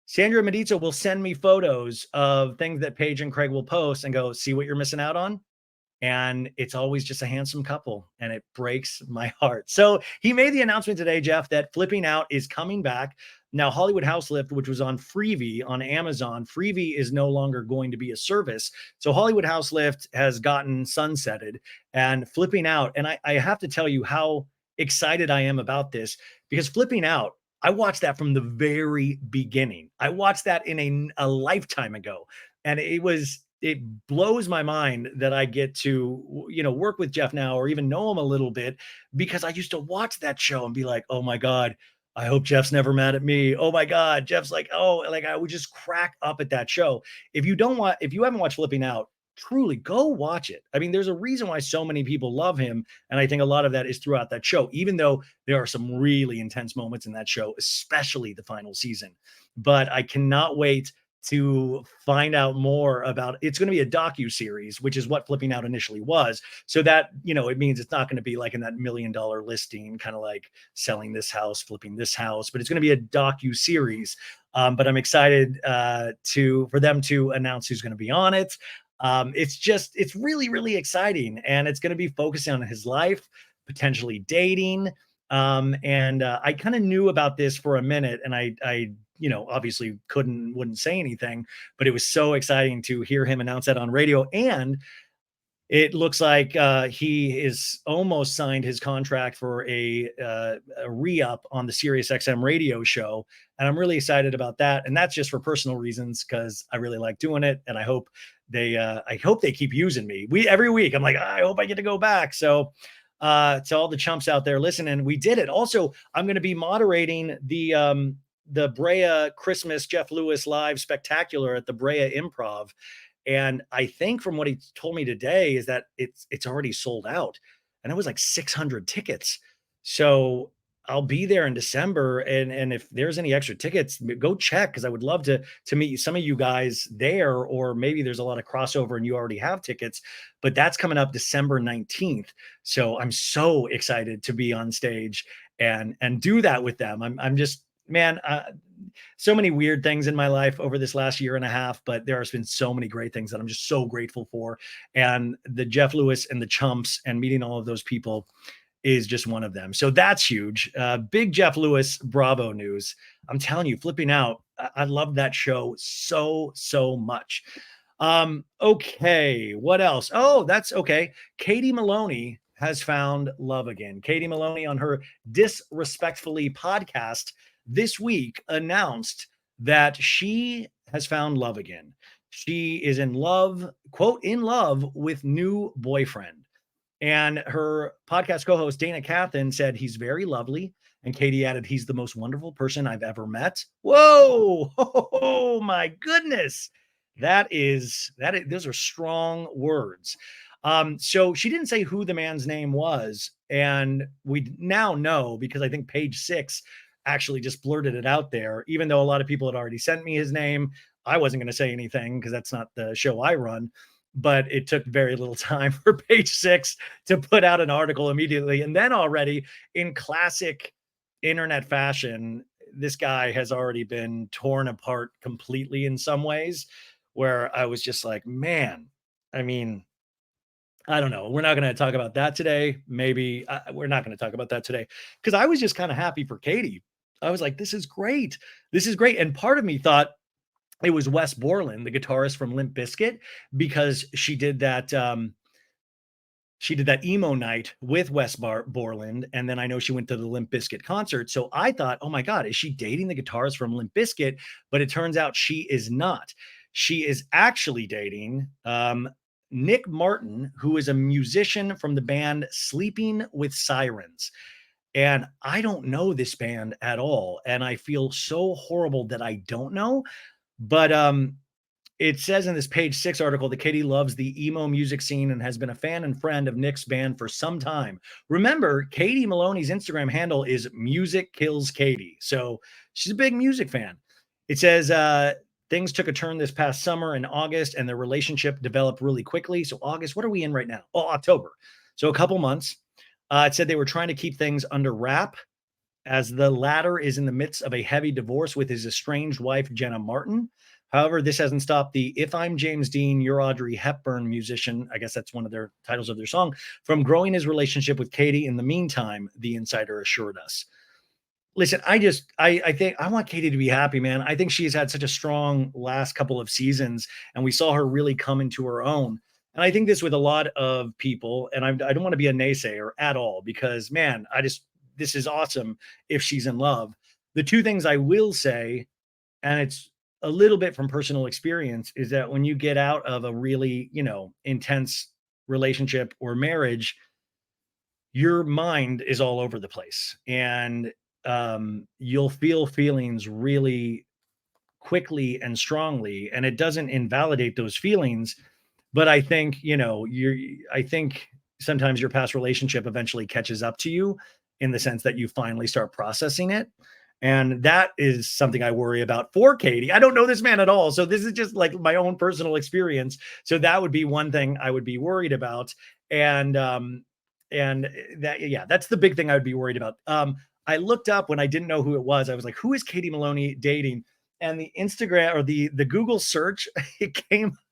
Speaker 1: Sandra Maritza will send me photos of things that Paige and Craig will post and go, see what you're missing out on. And it's always just a handsome couple, and it breaks my heart. So he made the announcement today, Jeff, that Flipping Out is coming back. Now, Hollywood House Lift, which was on Freevee on Amazon, Freevee is no longer going to be a service. So Hollywood House Lift has gotten sunsetted and Flipping Out. And I have to tell you how excited I am about this, because Flipping Out, I watched that from the very beginning. I watched that in a lifetime ago. And it blows my mind that I get to, work with Jeff now or even know him a little bit, because I used to watch that show and be like, oh my God, I hope Jeff's never mad at me. Oh my God, Jeff's like, oh, like I would just crack up at that show. If you haven't watched Flipping Out, truly go watch it. I mean, there's a reason why so many people love him. And I think a lot of that is throughout that show, even though there are some really intense moments in that show, especially the final season. But I cannot wait to find out more about it's going to be a docu-series, which is what Flipping Out initially was. So that, it means it's not going to be like in that $1 million listing, kind of like selling this house, flipping this house, but it's going to be a docu-series. But I'm excited for them to announce who's going to be on it. It's really, really exciting. And it's going to be focusing on his life, potentially dating. And I kind of knew about this for a minute, and I obviously wouldn't say anything, but it was so exciting to hear him announce that on radio. And It looks like he is almost signed his contract for a re-up on the Sirius XM radio show, and I'm really excited about that. And that's just for personal reasons because I really like doing it, and I hope they keep using me. We every week I'm like, I hope I get to go back. So to all the chumps out there listening, we did it. Also, I'm going to be moderating the Brea Christmas Jeff Lewis live spectacular at the Brea Improv, and I think from what he told me today is that it's already sold out. And it was like 600 tickets. So I'll be there in December. And if there's any extra tickets, go check because I would love to meet some of you guys there, or maybe there's a lot of crossover and you already have tickets. But that's coming up December 19th. So I'm so excited to be on stage and do that with them. I'm just man, so many weird things in my life over this last year and a half, but there has been so many great things that I'm just so grateful for. And the Jeff Lewis and the Chumps and meeting all of those people is just one of them. So that's huge. Big Jeff Lewis Bravo news. I'm telling you, flipping out. I love that show so much. Okay, what else? Oh, that's okay. Katie Maloney has found love again. Katie Maloney on her Disrespectfully podcast this week announced that she has found love again. She is in love, quote, in love with new boyfriend. And her podcast co-host Dana Cathan said he's very lovely. And Katie added, he's the most wonderful person I've ever met. Whoa, oh my goodness. Those are strong words. So she didn't say who the man's name was. And we now know because I think page 6 actually just blurted it out there, even though a lot of people had already sent me his name. I wasn't going to say anything because that's not the show I run, but it took very little time for page 6 to put out an article immediately. And then already in classic internet fashion, this guy has already been torn apart completely in some ways where I was just like, man, I mean, I don't know. We're not going to talk about that today. Maybe we're not going to talk about that today because I was just kind of happy for Katie. I was like, this is great. This is great. And part of me thought it was Wes Borland, the guitarist from Limp Bizkit, because she did that emo night with Borland, and then I know she went to the Limp Bizkit concert. So I thought, oh my God, is she dating the guitarist from Limp Bizkit? But it turns out she is not. She is actually dating Nick Martin, who is a musician from the band Sleeping with Sirens. And I don't know this band at all. And I feel so horrible that I don't know. But it says in this page 6 article that Katie loves the emo music scene and has been a fan and friend of Nick's band for some time. Remember, Katie Maloney's Instagram handle is Music Kills Katie. So she's a big music fan. It says things took a turn this past summer in August and their relationship developed really quickly. So August, what are we in right now? Oh, October. So a couple months. It said they were trying to keep things under wrap as the latter is in the midst of a heavy divorce with his estranged wife, Jenna Martin. However, this hasn't stopped the If I'm James Dean, You're Audrey Hepburn musician, I guess that's one of their titles of their song, from growing his relationship with Katie in the meantime, the insider assured us. Listen, I think I want Katie to be happy, man. I think she's had such a strong last couple of seasons, and we saw her really come into her own. And I think this with a lot of people, and I don't want to be a naysayer at all because, man, this is awesome if she's in love. The two things I will say, and it's a little bit from personal experience, is that when you get out of a really, intense relationship or marriage, your mind is all over the place and you'll feel feelings really quickly and strongly, and it doesn't invalidate those feelings. But I think, I think sometimes your past relationship eventually catches up to you in the sense that you finally start processing it. And that is something I worry about for Katie. I don't know this man at all. So this is just like my own personal experience. So that would be one thing I would be worried about. And that, yeah, that's the big thing I would be worried about. I looked up when I didn't know who it was. I was like, who is Katie Maloney dating? And the Instagram or the Google search,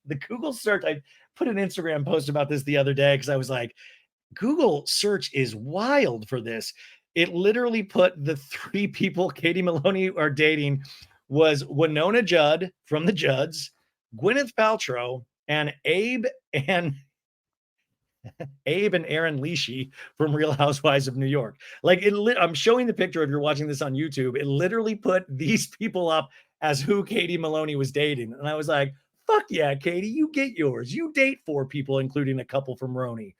Speaker 1: the Google search. I put an Instagram post about this the other day because I was like, Google search is wild for this. It literally put the 3 people Katie Maloney are dating was Winona Judd from the Judds, Gwyneth Paltrow, and Abe and Abe and Aaron Leashy from Real Housewives of New York. Like I'm showing the picture if you're watching this on YouTube. It literally put these people up as who Katie Maloney was dating. And I was like, fuck yeah, Katie, you get yours. You date 4 people, including a couple from Roni.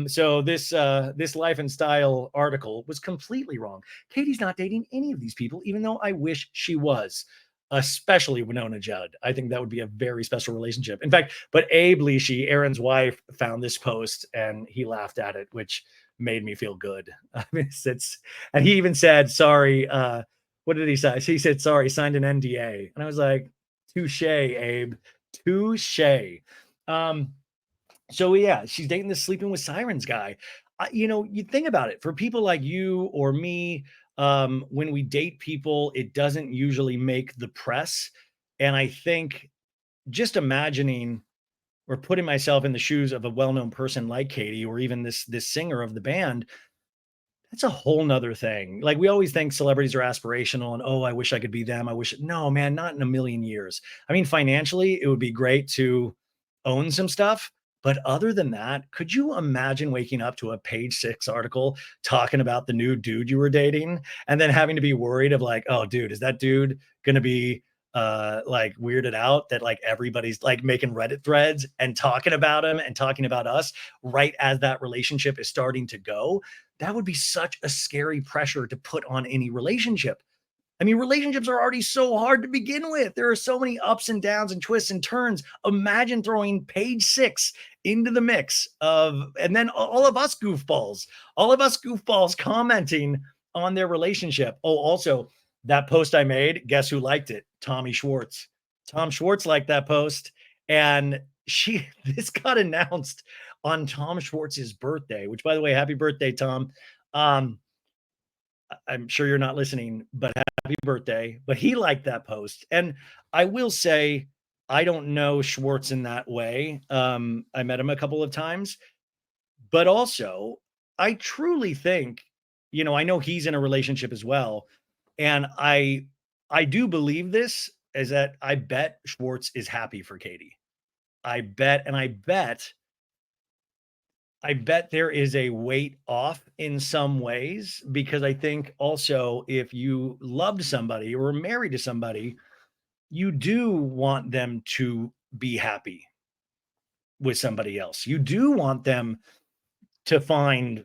Speaker 1: So this Life and Style article was completely wrong. Katie's not dating any of these people, even though I wish she was, especially Winona Judd. I think that would be a very special relationship. In fact, but Abe Leashy, Aaron's wife, found this post and he laughed at it, which made me feel good. I mean, and he even said, sorry. What did he say? He said, sorry, signed an NDA. And I was like, touche, Abe, touche. Um, so yeah, she's dating this Sleeping with Sirens guy. You think about it. For people like you or me, when we date people, it doesn't usually make the press. And I think just imagining or putting myself in the shoes of a well-known person like Katie, or even this singer of the band, that's a whole nother thing. Like we always think celebrities are aspirational and oh, I wish I could be them. I wish no, man, not in a million years. I mean, financially, it would be great to own some stuff. But other than that, could you imagine waking up to a page 6 article talking about the new dude you were dating and then having to be worried of like, oh, dude, is that dude gonna be like weirded out that like everybody's like making Reddit threads and talking about him and talking about us right as that relationship is starting to go? That would be such a scary pressure to put on any relationship. I mean, relationships are already so hard to begin with. There are so many ups and downs and twists and turns. Imagine throwing page 6 into the mix and then all of us goofballs commenting on their relationship. Oh, also, that post I made, guess who liked it? Tommy Schwartz. Tom Schwartz liked that post. And this got announced on Tom Schwartz's birthday, which, by the way, happy birthday, Tom. Um, I'm sure you're not listening, but happy birthday. But he liked that post. And I will say, I don't know Schwartz in that way. I met him a couple of times, but also I truly think, I know he's in a relationship as well. And I do believe this is that I bet Schwartz is happy for Katie. I bet there is a weight off in some ways because I think also if you loved somebody or were married to somebody, you do want them to be happy with somebody else. You do want them to find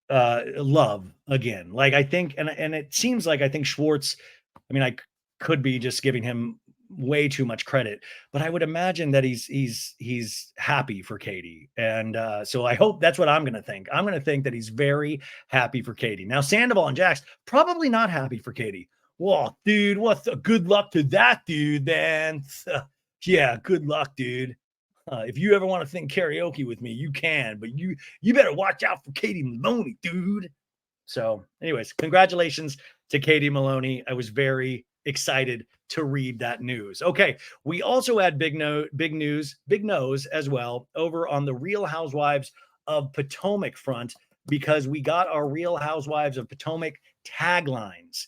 Speaker 1: love again. Like I think, and it seems like I think Schwartz. I mean, could be just giving him way too much credit, but I would imagine that he's happy for Katie, and so I hope that's what I'm going to think. I'm going to think that he's very happy for Katie. Now, Sandoval and Jax probably not happy for Katie. Well, dude, what's the good luck to that dude, then? Yeah, good luck, dude. If you ever want to sing karaoke with me, you can, but you better watch out for Katie Maloney, dude. So, anyways, congratulations to Katie Maloney. I was very excited to read that news. Okay, we also had big news, big nose as well over on the Real Housewives of Potomac front because we got our Real Housewives of Potomac taglines.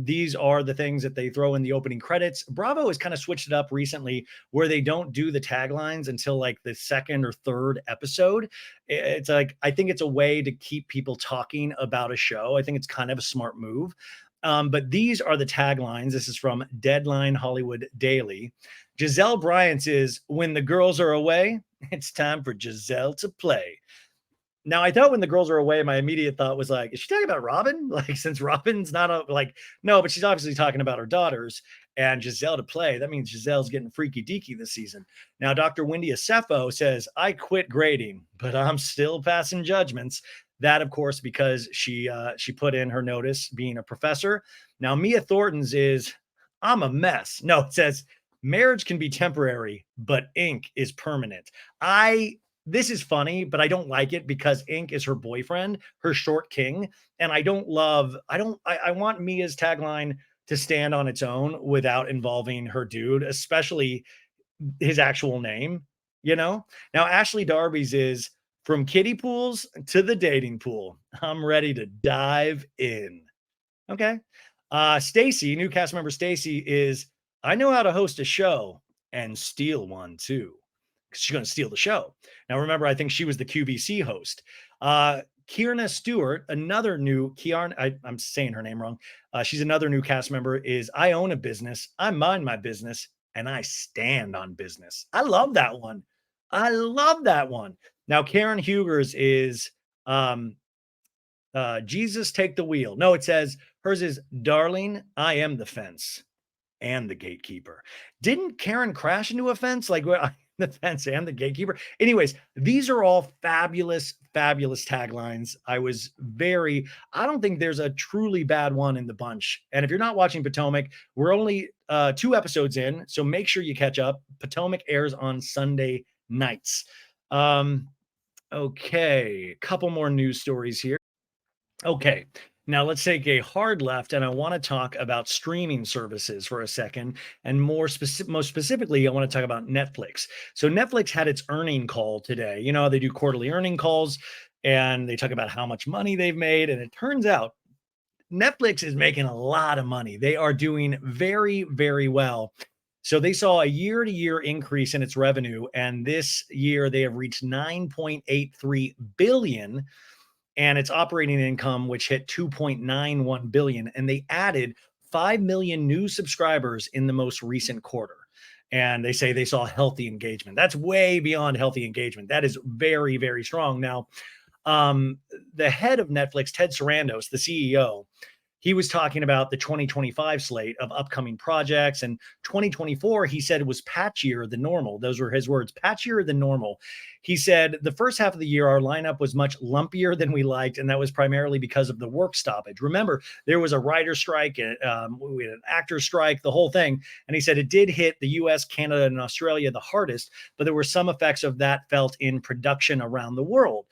Speaker 1: These are the things that they throw in the opening credits. Bravo has kind of switched it up recently where they don't do the taglines until like the second or third episode. It's like, I think it's a way to keep people talking about a show. I think it's kind of a smart move. But these are the taglines. This is from Deadline Hollywood Daily. Giselle Bryant's is when the girls are away, it's time for Giselle to play. Now, I thought when the girls are away, my immediate thought was like, is she talking about Robin? Like, since Robin's not no, but she's obviously talking about her daughters and Giselle to play. That means Giselle's getting freaky deaky this season. Now, Dr. Wendy Acefo says, I quit grading, but I'm still passing judgments. That, of course, because she put in her notice being a professor. Now, Mia Thornton's is, I'm a mess. No, it says, marriage can be temporary, but ink is permanent. This is funny, but I don't like it because Ink is her boyfriend, her short king. And I want Mia's tagline to stand on its own without involving her dude, especially his actual name, Now, Ashley Darby's is from kiddie pools to the dating pool. I'm ready to dive in. Okay. Stacy, new cast member Stacy is, I know how to host a show and steal one too. because she's going to steal the show. Now, remember, I think she was the QVC host. Uh, Kierna Stewart, another new Kiarn, I'm saying her name wrong. She's another new cast member. Is I own a business, I mind my business, and I stand on business. I love that one. I love that one. Now, Karen Hugers is um, Jesus take the wheel. No, it says hers is Darling, I am the fence and the gatekeeper. Didn't Karen crash into a fence? Like the fence and the gatekeeper. Anyways, these are all fabulous, fabulous taglines. I don't think there's a truly bad one in the bunch. And if you're not watching Potomac, we're only 2 episodes in, so make sure you catch up. Potomac airs on Sunday nights. Okay, a couple more news stories here. Okay. Now let's take a hard left, and I want to talk about streaming services for a second, and most specifically, I want to talk about Netflix. So Netflix had its earning call today. You know, they do quarterly earning calls, and they talk about how much money they've made, and it turns out Netflix is making a lot of money. They are doing very, very well. So they saw a year-to-year increase in its revenue, and this year they have reached 9.83 billion, and its operating income, which hit 2.91 billion, and they added 5 million new subscribers in the most recent quarter. And they say they saw healthy engagement. That's way beyond healthy engagement. That is very, very strong. Now, the head of Netflix, Ted Sarandos, the CEO, he was talking about the 2025 slate of upcoming projects, and 2024 he said it was patchier than normal. Those were his words, patchier tthan normal. He said the first half of the year our lineup was much lumpier than we liked, and that was primarily because of the work stoppage. Remember, there was a writer strike, we had an actor strike, the whole thing. And he said it did hit the US, Canada, and Australia the hardest, but there were some effects of that felt in production around the world.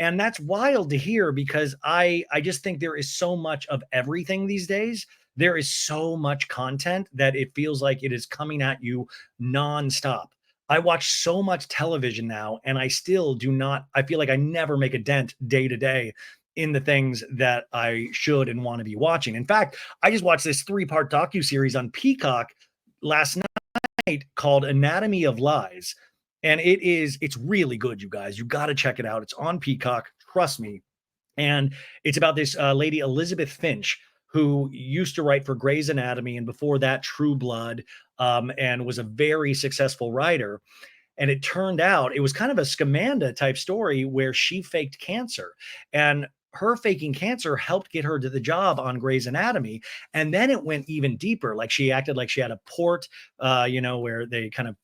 Speaker 1: And that's wild to hear, because I just think there is so much of everything these days. There is so much content that it feels like it is coming at you nonstop. I watch so much television now, and I still do not, I feel like I never make a dent day to day in the things that I should and want to be watching. In fact, I just watched this 3-part docu-series on Peacock last night called Anatomy of Lies. And it's really good, you guys. You got to check it out. It's on Peacock. Trust me. And it's about this lady, Elizabeth Finch, who used to write for Grey's Anatomy, and before that, True Blood, and was a very successful writer. And it turned out it was kind of a Scamanda type story where she faked cancer. And her faking cancer helped get her to the job on Grey's Anatomy. And then it went even deeper. Like she acted like she had a port, where they kind of,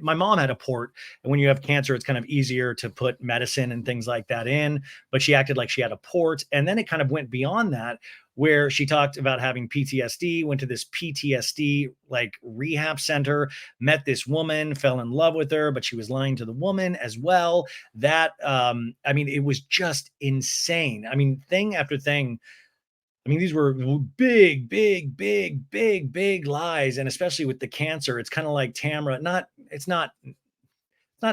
Speaker 1: my mom had a port. And when you have cancer, it's kind of easier to put medicine and things like that in. But she acted like she had a port. And then it kind of went beyond that, where she talked about having PTSD, went to this PTSD like rehab center, met this woman, fell in love with her, but she was lying to the woman as well. That, it was just insane. I mean, thing after thing. I mean, these were big, big, big, big, big lies. And especially with the cancer, it's kind of like Tamra, it's not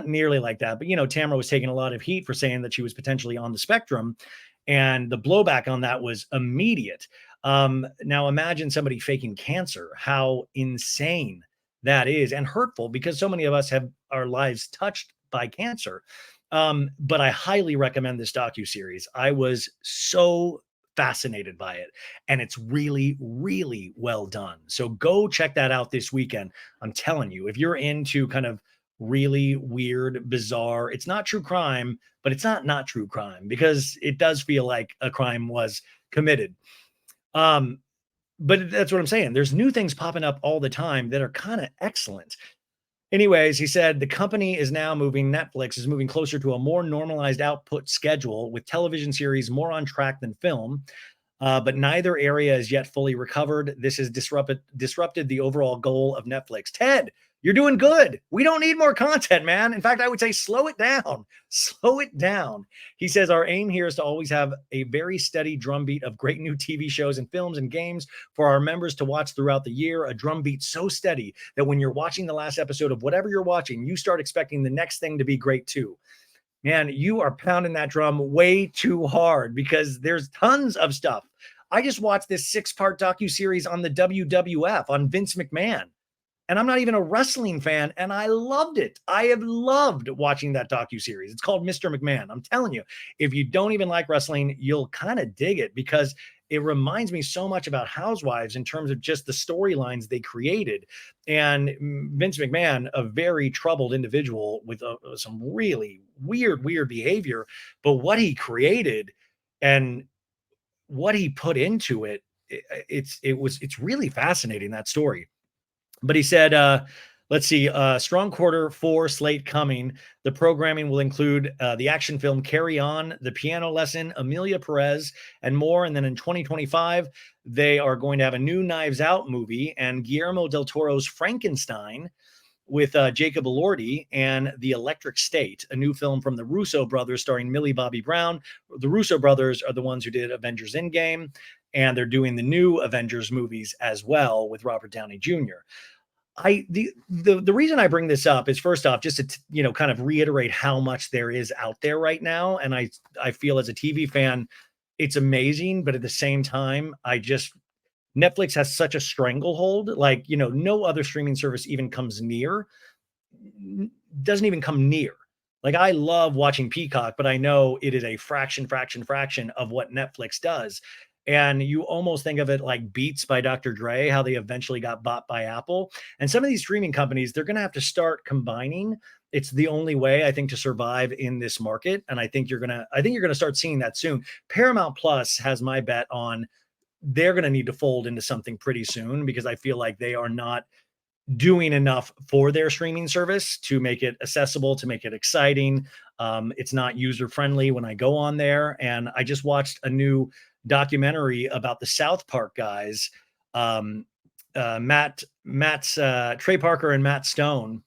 Speaker 1: nearly like that, but Tamara was taking a lot of heat for saying that she was potentially on the spectrum, and the blowback on that was immediate. Now imagine somebody faking cancer, how insane that is, and hurtful, because so many of us have our lives touched by cancer. But I highly recommend this docu-series. I was so fascinated by it, and it's really, really well done. So go check that out this weekend. I'm telling you, if you're into kind of really weird, bizarre, it's not true crime, but it's not true crime, because it does feel like a crime was committed. But that's what I'm saying. There's new things popping up all the time that are kind of excellent. Anyways, he said the company is now Netflix is moving closer to a more normalized output schedule, with television series more on track than film. But neither area is yet fully recovered. This has disrupted the overall goal of Netflix. Ted, you're doing good. We don't need more content, man. In fact, I would say slow it down. Slow it down. He says our aim here is to always have a very steady drumbeat of great new TV shows and films and games for our members to watch throughout the year. A drumbeat so steady that when you're watching the last episode of whatever you're watching, you start expecting the next thing to be great too. Man, you are pounding that drum way too hard, because there's tons of stuff. I just watched this 6-part docuseries on the WWF, on Vince McMahon. And I'm not even a wrestling fan, and I loved it. I have loved watching that docu-series. It's called Mr. McMahon. I'm telling you, if you don't even like wrestling, you'll kind of dig it because it reminds me so much about Housewives in terms of just the storylines they created. And Vince McMahon, a very troubled individual with some really weird behavior, but what he created and what he put into it, it's really fascinating, that story. But he said, let's see, strong quarter 4 slate coming. The programming will include the action film Carry On, The Piano Lesson, Amelia Perez, and more. And then in 2025, they are going to have a new Knives Out movie and Guillermo del Toro's Frankenstein with Jacob Elordi and The Electric State, a new film from the Russo brothers starring Millie Bobby Brown. The Russo brothers are the ones who did Avengers Endgame, and they're doing the new Avengers movies as well with Robert Downey Jr. The reason I bring this up is first off, just to kind of reiterate how much there is out there right now, and I feel as a TV fan, it's amazing, but at the same time, I just Netflix has such a stranglehold, like no other streaming service even comes near, doesn't even come near. Like I love watching Peacock, but I know it is a fraction of what Netflix does. And you almost think of it like Beats by Dr. Dre, how they eventually got bought by Apple. And some of these streaming companies, they're going to have to start combining. It's the only way I think to survive in this market. And I think you're going to start seeing that soon. Paramount Plus has my bet on they're going to need to fold into something pretty soon because I feel like they are not doing enough for their streaming service to make it accessible, to make it exciting. It's not user friendly when I go on there. And I just watched a new documentary about the South Park guys, Matt's Trey Parker and Matt Stone,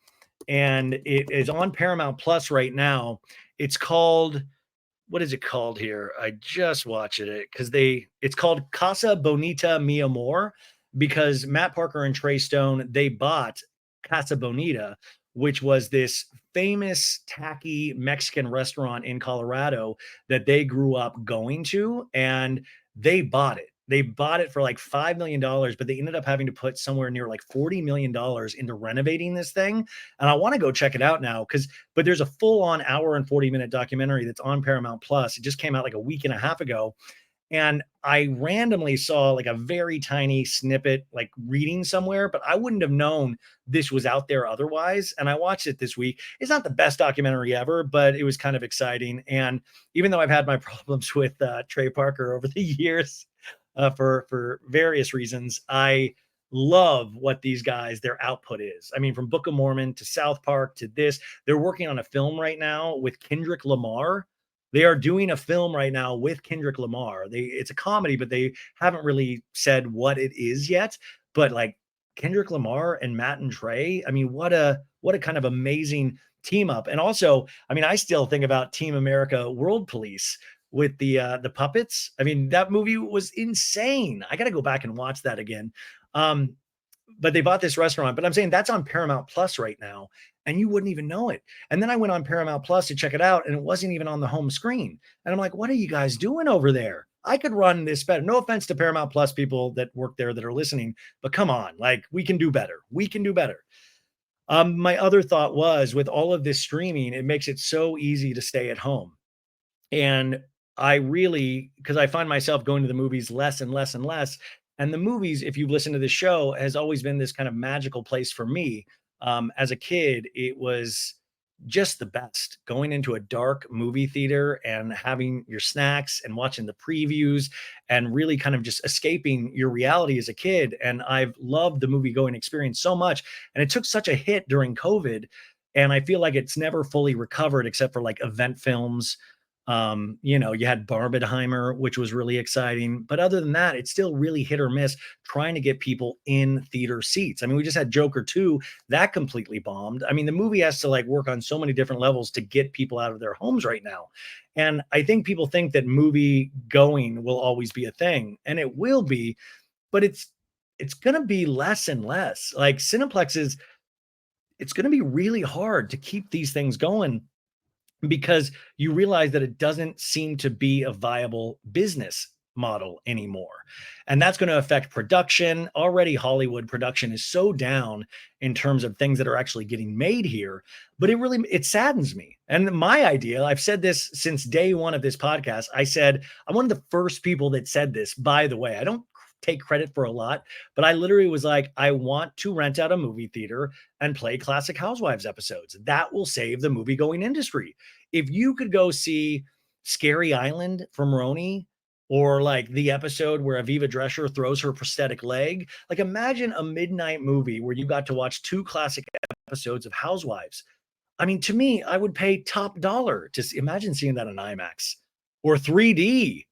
Speaker 1: and it is on Paramount Plus right now. It's called, what is it called here? I just watched it because it's called Casa Bonita Mi Amor, because Matt Parker and Trey Stone, they bought Casa Bonita, which was this famous tacky Mexican restaurant in Colorado that they grew up going to, and they bought it. They bought it for like $5 million, but they ended up having to put somewhere near like $40 million into renovating this thing. And I want to go check it out now but there's a full on hour and 40-minute documentary that's on Paramount Plus. It just came out like a week and a half ago. And I randomly saw like a very tiny snippet, like reading somewhere, but I wouldn't have known this was out there otherwise. And I watched it this week. It's not the best documentary ever, but it was kind of exciting. And even though I've had my problems with Trey Parker over the years for various reasons, I love what these guys, their output is. I mean, from Book of Mormon to South Park to this, they're working on a film right now with Kendrick Lamar. They are doing a film right now with Kendrick Lamar. It's a comedy, but they haven't really said what it is yet. But like Kendrick Lamar and Matt and Trey, I mean, what a kind of amazing team up. And also, I mean, I still think about Team America World Police with the puppets. I mean, that movie was insane. I got to go back and watch that again. But they bought this restaurant. But I'm saying that's on Paramount Plus right now, and you wouldn't even know it. And then I went on Paramount Plus to check it out, and it wasn't even on the home screen. And I'm like, what are you guys doing over there? I could run this better. No offense to Paramount Plus people that work there that are listening, but come on, like we can do better. We can do better. My other thought was with all of this streaming, it makes it so easy to stay at home. And I really, because I find myself going to the movies less and less and less. And the movies, if you've listened to the show, has always been this kind of magical place for me. As a kid, it was just the best going into a dark movie theater and having your snacks and watching the previews and really kind of just escaping your reality as a kid. And I've loved the movie going experience so much. And it took such a hit during COVID. And I feel like it's never fully recovered except for like event films. You had Barbenheimer, which was really exciting. But other than that, it's still really hit or miss trying to get people in theater seats. I mean, we just had Joker 2, that completely bombed. I mean, the movie has to like work on so many different levels to get people out of their homes right now. And I think people think that movie going will always be a thing, and it will be, but it's going to be less and less. Like Cineplexes, it's going to be really hard to keep these things going because you realize that it doesn't seem to be a viable business model anymore. And that's going to affect production. Already Hollywood production is so down in terms of things that are actually getting made here, but it saddens me. And my idea, I've said this since day one of this podcast. I said, I'm one of the first people that said this, by the way. I don't take credit for a lot, but I literally was like, I want to rent out a movie theater and play classic Housewives episodes. That will save the movie going industry. If you could go see Scary Island from Roni, or like the episode where Aviva Drescher throws her prosthetic leg. Like imagine a midnight movie where you got to watch 2 classic episodes of Housewives. I mean, to me, I would pay top dollar to imagine seeing that in IMAX or 3D.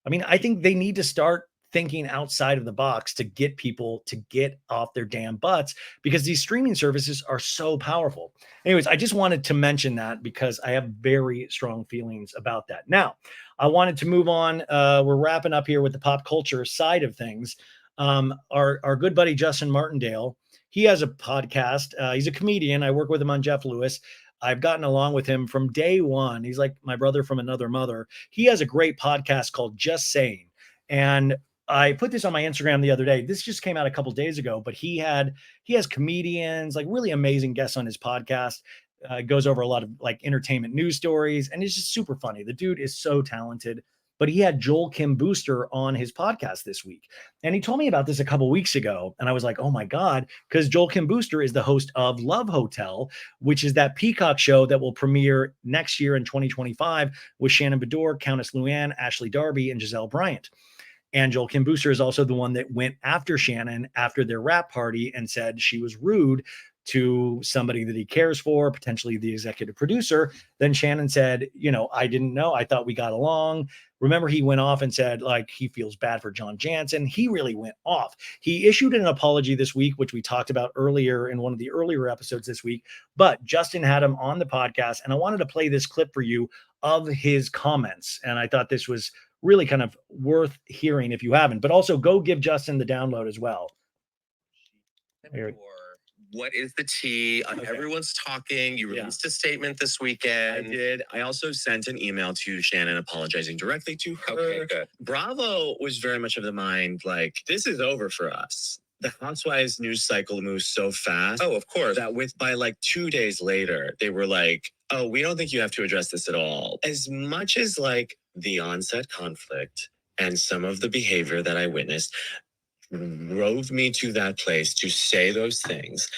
Speaker 1: I mean, I think they need to start thinking outside of the box to get people to get off their damn butts because these streaming services are so powerful. Anyways, I just wanted to mention that because I have very strong feelings about that. Now, I wanted to move on. We're wrapping up here with the pop culture side of things. Our good buddy Justin Martindale, he has a podcast. He's a comedian. I work with him on Jeff Lewis. I've gotten along with him from day one. He's like my brother from another mother. He has a great podcast called Just Saying. And I put this on my Instagram the other day. This just came out a couple days ago, but he has comedians, like really amazing guests on his podcast. Goes over a lot of like entertainment news stories, and it's just super funny. The dude is so talented. But he had Joel Kim Booster on his podcast this week, and he told me about this a couple weeks ago, and I was like, oh my god, because Joel Kim Booster is the host of Love Hotel, which is that Peacock show that will premiere next year in 2025 with Shannon Beador, Countess Luann, Ashley Darby, and Giselle Bryant. And Joel Kim Booster is also the one that went after Shannon after their rap party and said she was rude to somebody that he cares for, potentially the executive producer. Then Shannon said, I didn't know. I thought we got along. Remember, he went off and said, like, he feels bad for John Jansen. He really went off. He issued an apology this week, which we talked about earlier in one of the earlier episodes this week. But Justin had him on the podcast, and I wanted to play this clip for you of his comments. And I thought this was really kind of worth hearing if you haven't, but also go give Justin the download as well. Here.
Speaker 2: What is the tea? Okay. Everyone's talking. You released a statement this weekend.
Speaker 3: I did. I also sent an email to Shannon apologizing directly to her.
Speaker 2: Okay, good.
Speaker 3: Bravo was very much of the mind, like, this is over for us. The Housewives news cycle moves so fast.
Speaker 2: Oh, of course.
Speaker 3: That by like 2 days later, they were like, oh, we don't think you have to address this at all. As much as like the onset conflict and some of the behavior that I witnessed drove me to that place to say those things,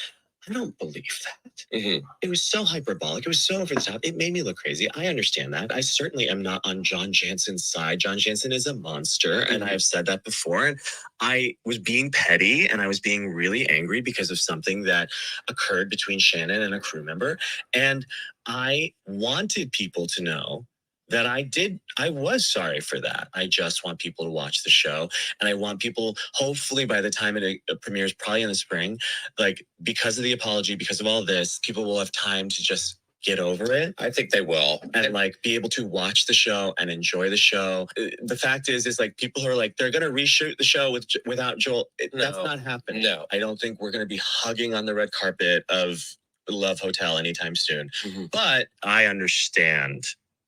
Speaker 3: I don't believe that.
Speaker 2: Mm-hmm.
Speaker 3: It was so hyperbolic. It was so over the top. It made me look crazy. I understand that. I certainly am not on John Jansen's side. John Jansen is a monster, and I have said that before. And I was being petty, and I was being really angry because of something that occurred between Shannon and a crew member. And I wanted people to know that I was sorry for that. I just want people to watch the show. And I want people, hopefully by the time it premieres, probably in the spring, like because of the apology, because of all this, people will have time to just get over it.
Speaker 2: I think they will.
Speaker 3: And like be able to watch the show and enjoy the show. The fact is like people are like, they're going to reshoot the show without Joel. That's not happening.
Speaker 2: No.
Speaker 3: I don't think we're going to be hugging on the red carpet of Love Hotel anytime soon.
Speaker 2: Mm-hmm.
Speaker 3: But I understand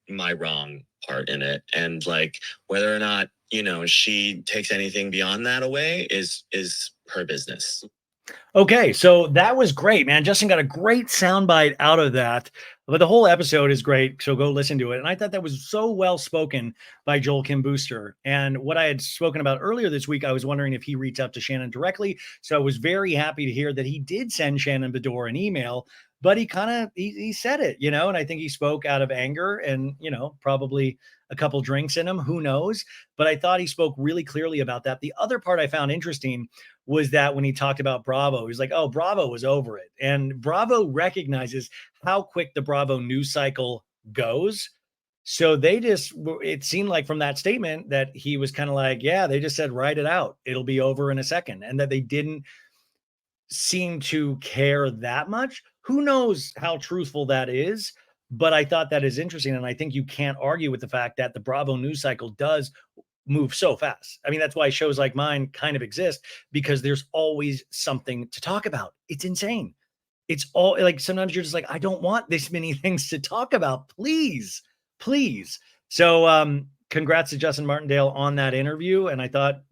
Speaker 3: my wrong part in it, and like whether or not she takes anything beyond that away is her business.
Speaker 1: Okay, so that was great, man. Justin got a great soundbite out of that, but the whole episode is great, so go listen to it. And I thought that was so well spoken by Joel Kim Booster. And what I had spoken about earlier this week, I was wondering if he reached out to Shannon directly. So I was very happy to hear that he did send Shannon Beador an email, but he said it, and I think he spoke out of anger and, probably a couple drinks in him, who knows? But I thought he spoke really clearly about that. The other part I found interesting was that when he talked about Bravo, he was like, oh, Bravo was over it. And Bravo recognizes how quick the Bravo news cycle goes. So it seemed like from that statement that he was kind of like, yeah, they just said, write it out. It'll be over in a second. And that they didn't seem to care that much. Who knows how truthful that is? But I thought that is interesting. And I think you can't argue with the fact that the Bravo news cycle does move so fast. I mean, that's why shows like mine kind of exist, because there's always something to talk about. It's insane. It's all like, sometimes you're just like, I don't want this many things to talk about. Please. So congrats to Justin Martindale on that interview. And I thought,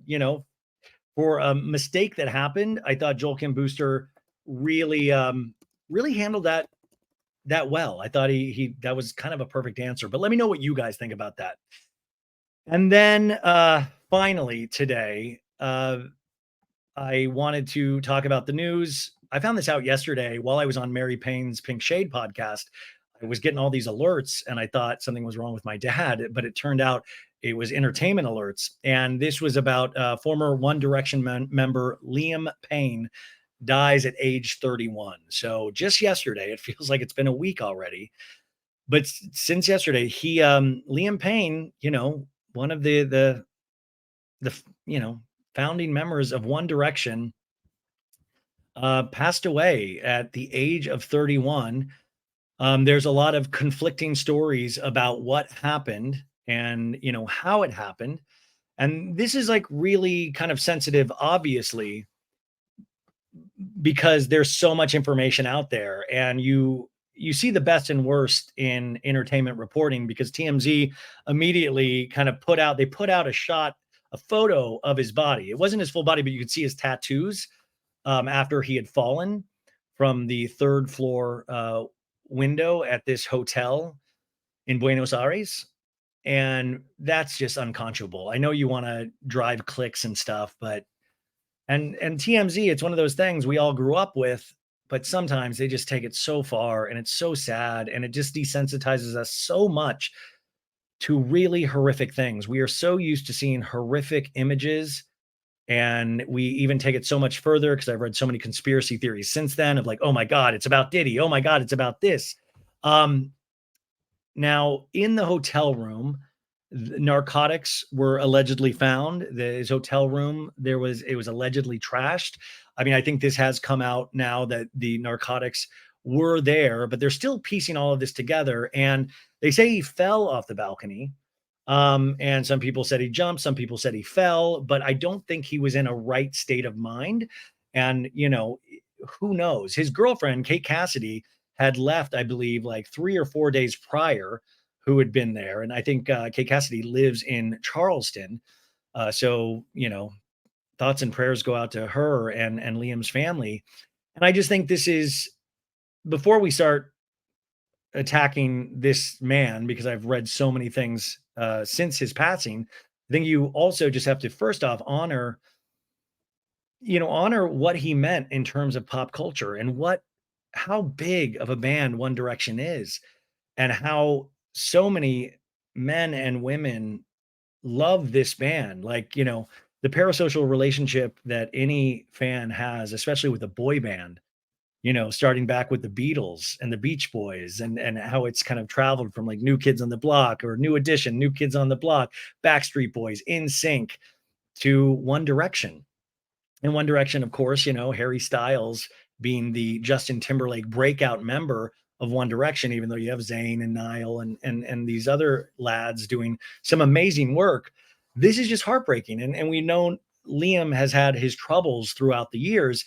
Speaker 1: for a mistake that happened, I thought Joel Kim Booster really, really handled that well. I thought he that was kind of a perfect answer. But let me know what you guys think about that. And then finally today, I wanted to talk about the news. I found this out yesterday while I was on Mary Payne's Pink Shade podcast. I was getting all these alerts and I thought something was wrong with my dad, but it turned out it was entertainment alerts. And this was about former One Direction member Liam Payne dies at age 31. So just yesterday, it feels like it's been a week already. But since yesterday, Liam Payne, one of the founding members of One Direction, passed away at the age of 31. There's a lot of conflicting stories about what happened and how it happened. And this is like really kind of sensitive, obviously, because there's so much information out there, and you see the best and worst in entertainment reporting, because TMZ immediately kind of put out a photo of his body. It wasn't his full body, but you could see his tattoos after he had fallen from the third floor window at this hotel in Buenos Aires. And that's just unconscionable. I know you want to drive clicks and stuff, but and TMZ, it's one of those things we all grew up with, but sometimes they just take it so far, and it's so sad, and it just desensitizes us so much to really horrific things. We are so used to seeing horrific images, and we even take it so much further, because I've read so many conspiracy theories since then of like, oh my God, it's about Diddy. Oh my God, it's about this. Now, in the hotel room, narcotics were allegedly found. His hotel room, it was allegedly trashed. I mean, I think this has come out now that the narcotics were there, but they're still piecing all of this together. And they say he fell off the balcony. And some people said he jumped, some people said he fell, but I don't think he was in a right state of mind. And, who knows? His girlfriend, Kate Cassidy, had left, I believe, like 3 or 4 days prior, who had been there. And I think Kate Cassidy lives in Charleston. So, thoughts and prayers go out to her and Liam's family. And I just think this is, before we start attacking this man, because I've read so many things since his passing, I think you also just have to first off honor what he meant in terms of pop culture, and how big of a band One Direction is, and how so many men and women love this band. Like, the parasocial relationship that any fan has, especially with a boy band, starting back with the Beatles and the Beach Boys, and how it's kind of traveled from like New Kids on the Block, or New Edition, New Kids on the Block, Backstreet Boys, In Sync, to One Direction. And One Direction, of course, Harry Styles being the Justin Timberlake breakout member of One Direction, even though you have Zayn and Niall and these other lads doing some amazing work. This is just heartbreaking. And we know Liam has had his troubles throughout the years,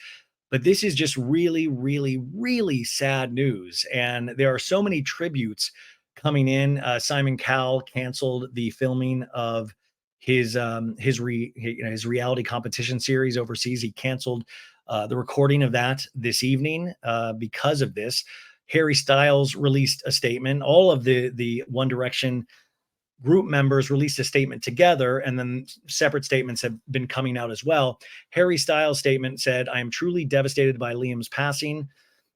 Speaker 1: but this is just really, really, really sad news. And there are so many tributes coming in. Simon Cowell canceled the filming of his reality competition series overseas. He canceled the recording of that this evening because of this. Harry Styles released a statement. All of the One Direction group members released a statement together, and then separate statements have been coming out as well. Harry Styles' statement said, "I am truly devastated by Liam's passing.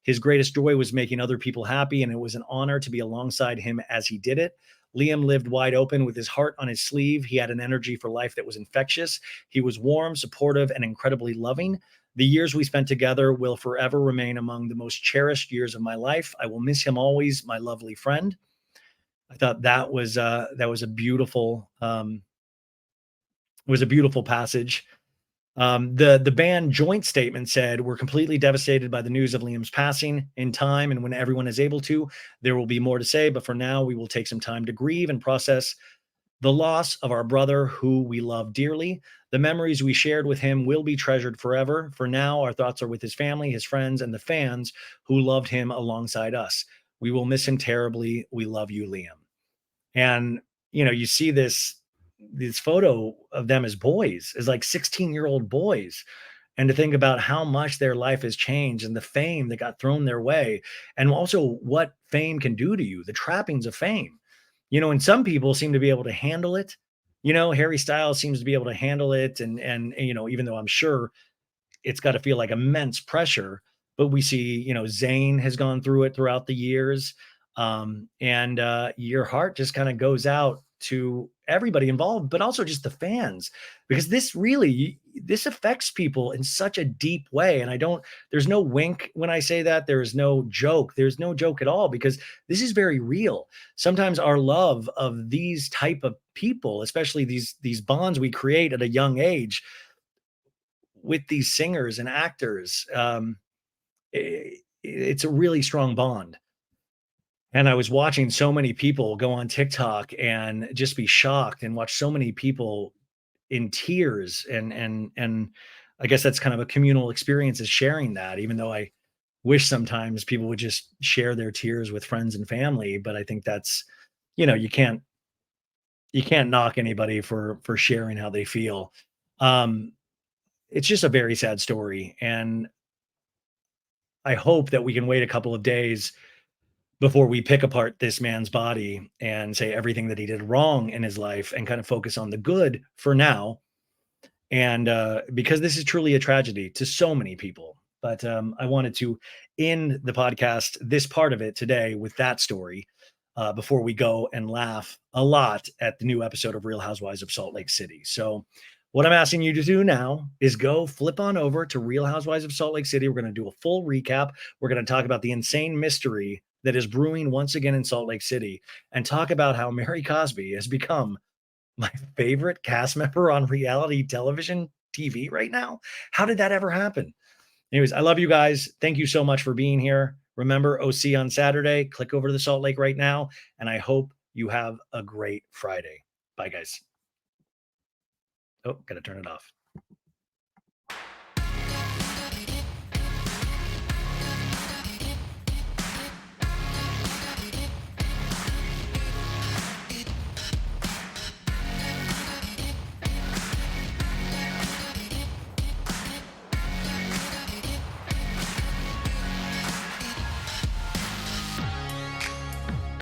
Speaker 1: His greatest joy was making other people happy, and it was an honor to be alongside him as he did it. Liam lived wide open with his heart on his sleeve. He had an energy for life that was infectious. He was warm, supportive, and incredibly loving. The years we spent together will forever remain among the most cherished years of my life. I will miss him always, my lovely friend." I thought that was a beautiful passage. The band joint statement said, "We're completely devastated by the news of Liam's passing. In time, and when everyone is able to, there will be more to say, but for now we will take some time to grieve and process the loss of our brother who we love dearly. The memories we shared with him will be treasured forever. For now, our thoughts are with his family, his friends, and the fans who loved him alongside us. We will miss him terribly. We love you, Liam." And, you see this this photo of them as boys, as like 16-year-old boys, and to think about how much their life has changed and the fame that got thrown their way, and also what fame can do to you, the trappings of fame. And some people seem to be able to handle it. Harry Styles seems to be able to handle it, and even though I'm sure it's got to feel like immense pressure. But we see, Zayn has gone through it throughout the years. And your heart just kind of goes out to everybody involved, but also just the fans, because this affects people in such a deep way. And there's no wink when I say that. There's no joke. There's no joke at all, because this is very real. Sometimes our love of these type of people, especially these bonds we create at a young age with these singers and actors, it's a really strong bond. And I was watching so many people go on TikTok and just be shocked, and watch so many people in tears, and I guess that's kind of a communal experience, is sharing that, even though I wish sometimes people would just share their tears with friends and family. But I think that's, you can't knock anybody for sharing how they feel. Um, it's just a very sad story, and I hope that we can wait a couple of days before we pick apart this man's body and say everything that he did wrong in his life, and kind of focus on the good for now. And because this is truly a tragedy to so many people. But I wanted to end the podcast, this part of it today, with that story, before we go and laugh a lot at the new episode of Real Housewives of Salt Lake City. So, what I'm asking you to do now is go flip on over to Real Housewives of Salt Lake City. We're going to do a full recap. We're going to talk about the insane mystery that is brewing once again in Salt Lake City, and talk about how Mary Cosby has become my favorite cast member on reality television TV right now. How did that ever happen? Anyways, I love you guys. Thank you so much for being here. Remember, OC on Saturday. Click over to the Salt Lake right now, and I hope you have a great Friday. Bye, guys. Oh, gotta turn it off.